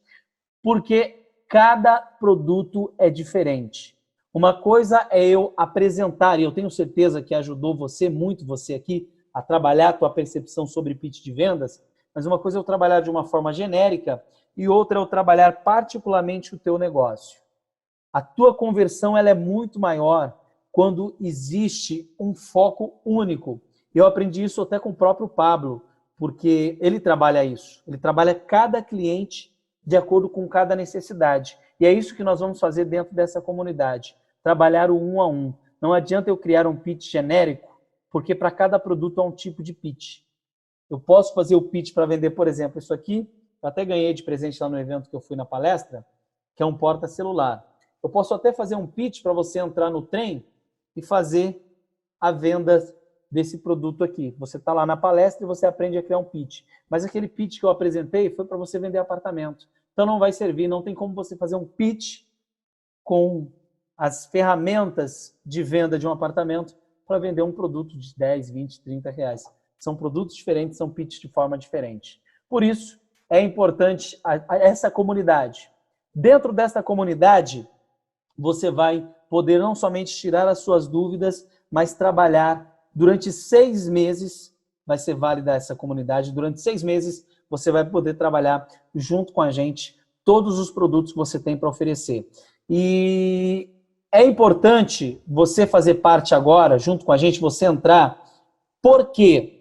porque cada produto é diferente. Uma coisa é eu apresentar, e eu tenho certeza que ajudou você, muito você aqui, a trabalhar a tua percepção sobre pitch de vendas, mas uma coisa é eu trabalhar de uma forma genérica e outra é eu trabalhar particularmente o teu negócio. A tua conversão ela é muito maior quando existe um foco único. Eu aprendi isso até com o próprio Pablo, porque ele trabalha isso. Ele trabalha cada cliente de acordo com cada necessidade. E é isso que nós vamos fazer dentro dessa comunidade. Trabalhar o 1 a 1. Não adianta eu criar um pitch genérico, porque para cada produto há um tipo de pitch. Eu posso fazer o pitch para vender, por exemplo, isso aqui. Eu até ganhei de presente lá no evento que eu fui na palestra, que é um porta-celular. Eu posso até fazer um pitch para você entrar no trem e fazer a venda desse produto aqui. Você está lá na palestra e você aprende a criar um pitch. Mas aquele pitch que eu apresentei foi para você vender apartamento. Então não vai servir, não tem como você fazer um pitch com as ferramentas de venda de um apartamento para vender um produto de 10, 20, 30 reais. São produtos diferentes, são pitches de forma diferente. Por isso, é importante essa comunidade. Dentro dessa comunidade, você vai poder não somente tirar as suas dúvidas, mas trabalhar durante 6 meses, vai ser válida essa comunidade, durante 6 meses você vai poder trabalhar junto com a gente todos os produtos que você tem para oferecer. E é importante você fazer parte agora, junto com a gente, você entrar. Por quê?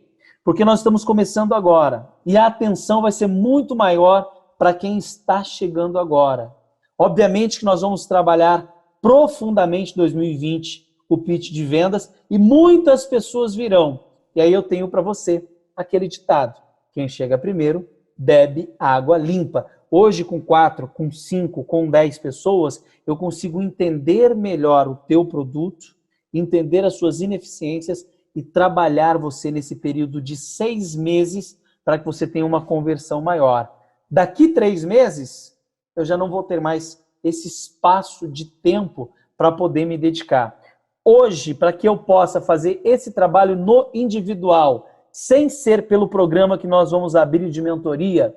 Porque nós estamos começando agora e a atenção vai ser muito maior para quem está chegando agora. Obviamente que nós vamos trabalhar profundamente em 2020 o pitch de vendas e muitas pessoas virão. E aí eu tenho para você aquele ditado: quem chega primeiro bebe água limpa. Hoje, com 4, com 5, com 10 pessoas, eu consigo entender melhor o teu produto, entender as suas ineficiências e trabalhar você nesse período de 6 meses para que você tenha uma conversão maior. Daqui 3 meses, eu já não vou ter mais esse espaço de tempo para poder me dedicar. Hoje, para que eu possa fazer esse trabalho no individual, sem ser pelo programa que nós vamos abrir de mentoria,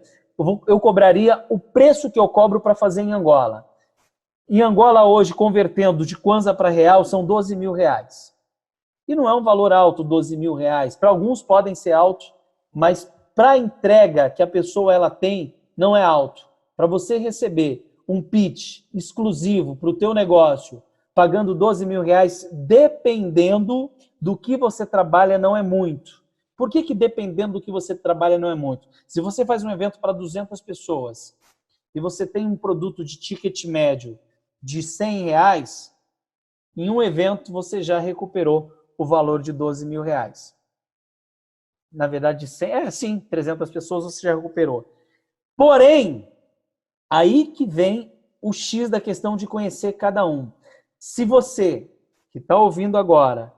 eu cobraria o preço que eu cobro para fazer em Angola. Em Angola hoje, convertendo de Kwanza para real, são 12 mil reais. E não é um valor alto, 12 mil reais. Para alguns podem ser altos, mas para a entrega que a pessoa ela tem, não é alto. Para você receber um pitch exclusivo para o teu negócio, pagando 12 mil reais, dependendo do que você trabalha, não é muito. Por que dependendo do que você trabalha não é muito? Se você faz um evento para 200 pessoas e você tem um produto de ticket médio de 100 reais, em um evento você já recuperou o valor de 12 mil reais. Na verdade, 300 pessoas você já recuperou. Porém, aí que vem o X da questão de conhecer cada um. Se você, que está ouvindo agora,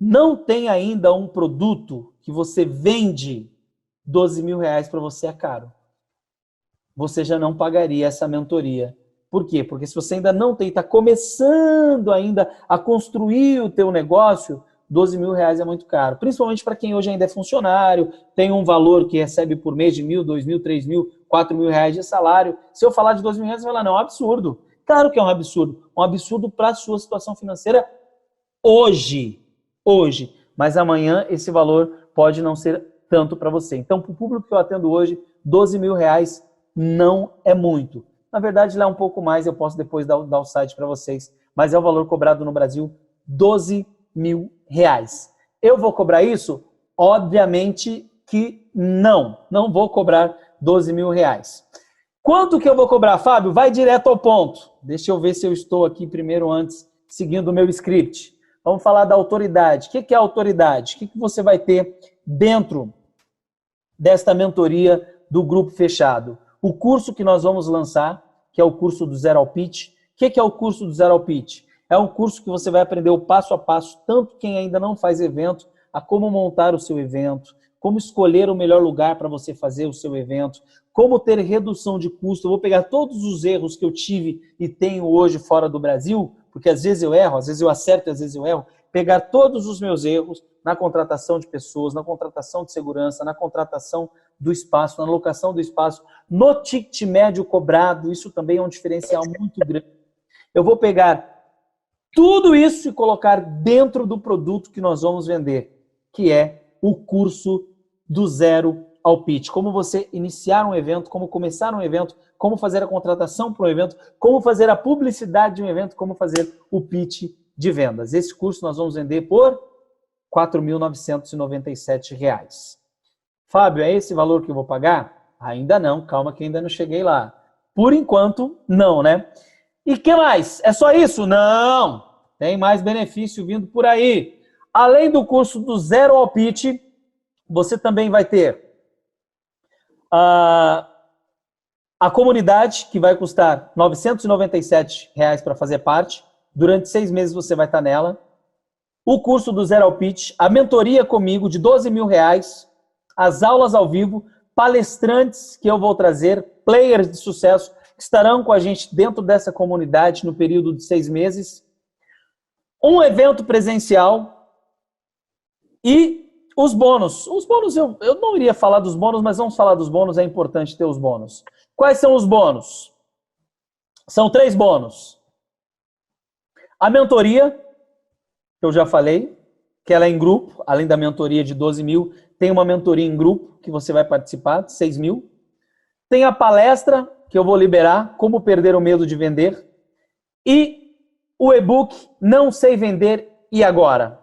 não tem ainda um produto que você vende, 12 mil reais para você é caro. Você já não pagaria essa mentoria. Por quê? Porque se você ainda não tem, está começando ainda a construir o teu negócio, 12 mil reais é muito caro. Principalmente para quem hoje ainda é funcionário, tem um valor que recebe por mês de 1.000, 2.000, 3.000, 4.000 reais de salário. Se eu falar de 12 mil reais, você vai falar, não, é um absurdo. Claro que é um absurdo. Um absurdo para a sua situação financeira hoje. Mas amanhã esse valor pode não ser tanto para você. Então, para o público que eu atendo hoje, 12 mil reais não é muito. Na verdade, lá é um pouco mais, eu posso depois dar o site para vocês, mas é o valor cobrado no Brasil, 12 mil reais. Eu vou cobrar isso? Obviamente que não vou cobrar 12 mil reais. Quanto que eu vou cobrar, Fábio? Vai direto ao ponto. Deixa eu ver se eu estou aqui primeiro antes, seguindo o meu script. Vamos falar da autoridade. O que é a autoridade? O que você vai ter dentro desta mentoria do grupo fechado? O curso que nós vamos lançar, que é o curso do Zero ao Pitch. O que é o curso do Zero ao Pitch? É um curso que você vai aprender o passo a passo, tanto quem ainda não faz evento, a como montar o seu evento, como escolher o melhor lugar para você fazer o seu evento, como ter redução de custo. Eu vou pegar todos os erros que eu tive e tenho hoje fora do Brasil, porque às vezes eu erro, às vezes eu acerto, às vezes eu erro, pegar todos os meus erros na contratação de pessoas, na contratação de segurança, na contratação do espaço, na locação do espaço, no ticket médio cobrado, isso também é um diferencial muito grande. Eu vou pegar tudo isso e colocar dentro do produto que nós vamos vender, que é o curso do Zero ao Pitch. Como você iniciar um evento, como começar um evento, como fazer a contratação para um evento, como fazer a publicidade de um evento, como fazer o pitch de vendas. Esse curso nós vamos vender por R$ 4.997. Fábio, é esse valor que eu vou pagar? Ainda não, calma que ainda não cheguei lá. Por enquanto, não, né? E o que mais? É só isso? Não! Tem mais benefício vindo por aí. Além do curso do Zero ao Pitch, você também vai ter a comunidade, que vai custar R$ 997 para fazer parte. Durante 6 meses você vai estar nela. o curso do Zero ao Pitch, a mentoria comigo de R$ 12.000, as aulas ao vivo, palestrantes que eu vou trazer, players de sucesso que estarão com a gente dentro dessa comunidade no período de 6 meses, um evento presencial e os bônus. Os bônus, eu não iria falar dos bônus, mas vamos falar dos bônus, é importante ter os bônus. Quais são os bônus? São 3 bônus. A mentoria, que eu já falei, que ela é em grupo, além da mentoria de 12.000, tem uma mentoria em grupo que você vai participar, de 6.000. Tem a palestra que eu vou liberar, Como Perder o Medo de Vender. E o e-book Não Sei Vender e Agora.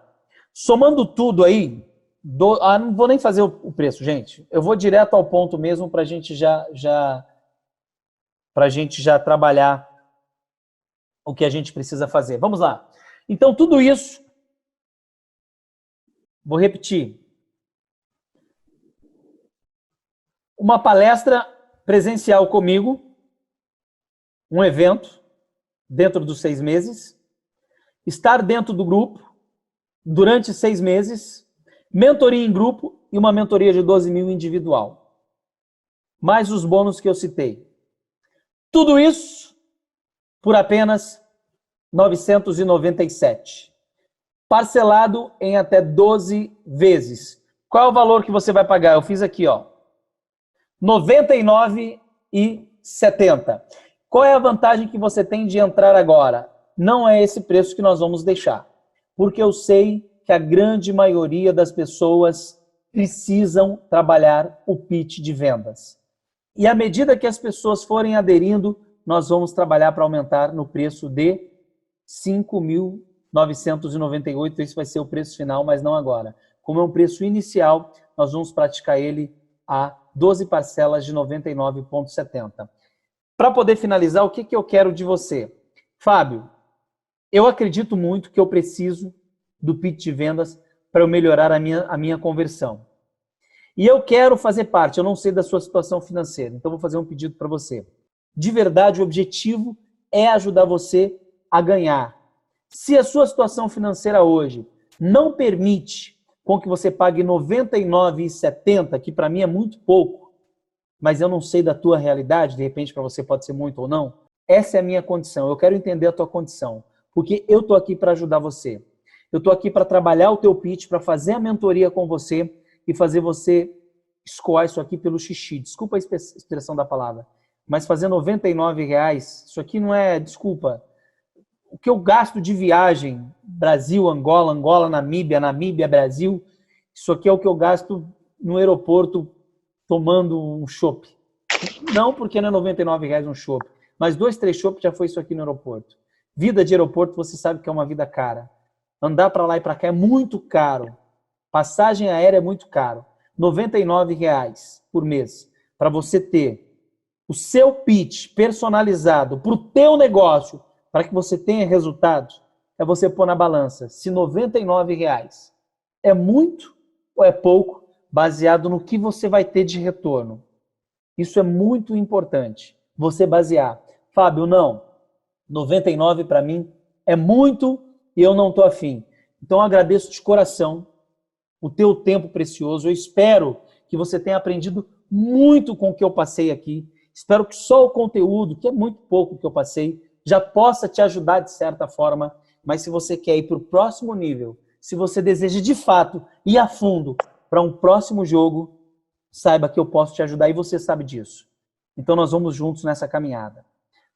Somando tudo aí, não vou nem fazer o preço, gente. Eu vou direto ao ponto mesmo para a gente já trabalhar o que a gente precisa fazer. Vamos lá. Então, tudo isso, vou repetir. Uma palestra presencial comigo, um evento dentro dos 6 meses, estar dentro do grupo durante 6 meses, mentoria em grupo e uma mentoria de 12.000 individual. Mais os bônus que eu citei. Tudo isso por apenas R$ 997. Parcelado em até 12 vezes. Qual é o valor que você vai pagar? Eu fiz aqui, ó. R$ 99,70. Qual é a vantagem que você tem de entrar agora? Não é esse preço que nós vamos deixar. Porque eu sei que a grande maioria das pessoas precisam trabalhar o pitch de vendas. E à medida que as pessoas forem aderindo, nós vamos trabalhar para aumentar no preço de R$ 5.998. Esse vai ser o preço final, mas não agora. Como é um preço inicial, nós vamos praticar ele a 12 parcelas de R$ 99,70. Para poder finalizar, o que eu quero de você? Fábio, eu acredito muito que eu preciso do pitch de vendas para eu melhorar a minha conversão. E eu quero fazer parte, eu não sei da sua situação financeira, então vou fazer um pedido para você. De verdade, o objetivo é ajudar você a ganhar. Se a sua situação financeira hoje não permite com que você pague R$ 99,70, que para mim é muito pouco, mas eu não sei da tua realidade, de repente para você pode ser muito ou não, essa é a minha condição, eu quero entender a tua condição, porque eu estou aqui para ajudar você. Eu estou aqui para trabalhar o teu pitch, para fazer a mentoria com você e fazer você escoar isso aqui pelo xixi. Desculpa a expressão da palavra, mas fazer R$ 99,00, isso aqui não é, desculpa, o que eu gasto de viagem, Brasil, Angola, Angola, Namíbia, Namíbia, Brasil, isso aqui é o que eu gasto no aeroporto tomando um chopp. Não porque não é R$ 99,00 um chopp, mas 2, 3 chopp já foi isso aqui no aeroporto. Vida de aeroporto, você sabe que é uma vida cara. Andar para lá e para cá é muito caro. Passagem aérea é muito caro. R$ 99,00 por mês. Para você ter o seu pitch personalizado para o teu negócio, para que você tenha resultados, é você pôr na balança se R$ 99,00 é muito ou é pouco, baseado no que você vai ter de retorno. Isso é muito importante, você basear. Fábio, não, 99 para mim é muito e eu não estou afim. Então eu agradeço de coração o teu tempo precioso. Eu espero que você tenha aprendido muito com o que eu passei aqui. Espero que só o conteúdo, que é muito pouco que eu passei, já possa te ajudar de certa forma. Mas se você quer ir para o próximo nível, se você deseja de fato ir a fundo para um próximo jogo, saiba que eu posso te ajudar e você sabe disso. Então nós vamos juntos nessa caminhada.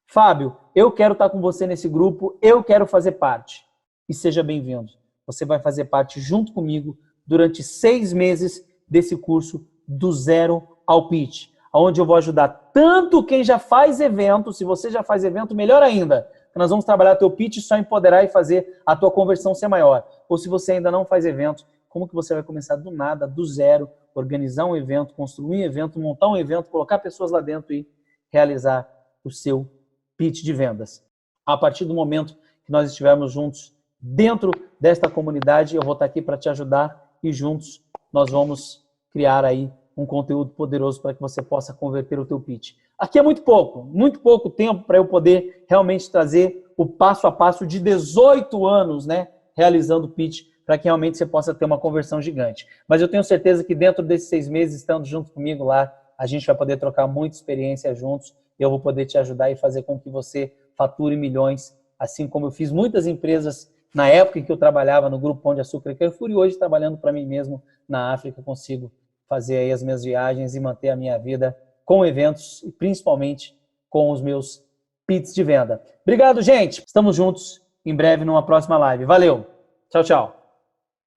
Fábio, eu quero estar com você nesse grupo, eu quero fazer parte. E seja bem-vindo. Você vai fazer parte junto comigo durante 6 meses desse curso do Zero ao Pitch, onde eu vou ajudar tanto quem já faz evento, se você já faz evento, melhor ainda, nós vamos trabalhar teu pitch, só empoderar e fazer a tua conversão ser maior. Ou se você ainda não faz evento, como que você vai começar do nada, do zero, organizar um evento, construir um evento, montar um evento, colocar pessoas lá dentro e realizar o seu pitch de vendas. A partir do momento que nós estivermos juntos dentro desta comunidade, eu vou estar aqui para te ajudar e juntos nós vamos criar aí um conteúdo poderoso para que você possa converter o teu pitch. Aqui é muito pouco tempo para eu poder realmente trazer o passo a passo de 18 anos, né, realizando pitch, para que realmente você possa ter uma conversão gigante. Mas eu tenho certeza que dentro desses 6 meses, estando junto comigo lá, a gente vai poder trocar muita experiência juntos, eu vou poder te ajudar e fazer com que você fature milhões, assim como eu fiz muitas empresas na época em que eu trabalhava no Grupo Pão de Açúcar e Carrefour, e hoje trabalhando para mim mesmo na África, consigo fazer aí as minhas viagens e manter a minha vida com eventos e principalmente com os meus pits de venda. Obrigado, gente. Estamos juntos em breve numa próxima live. Valeu. Tchau, tchau.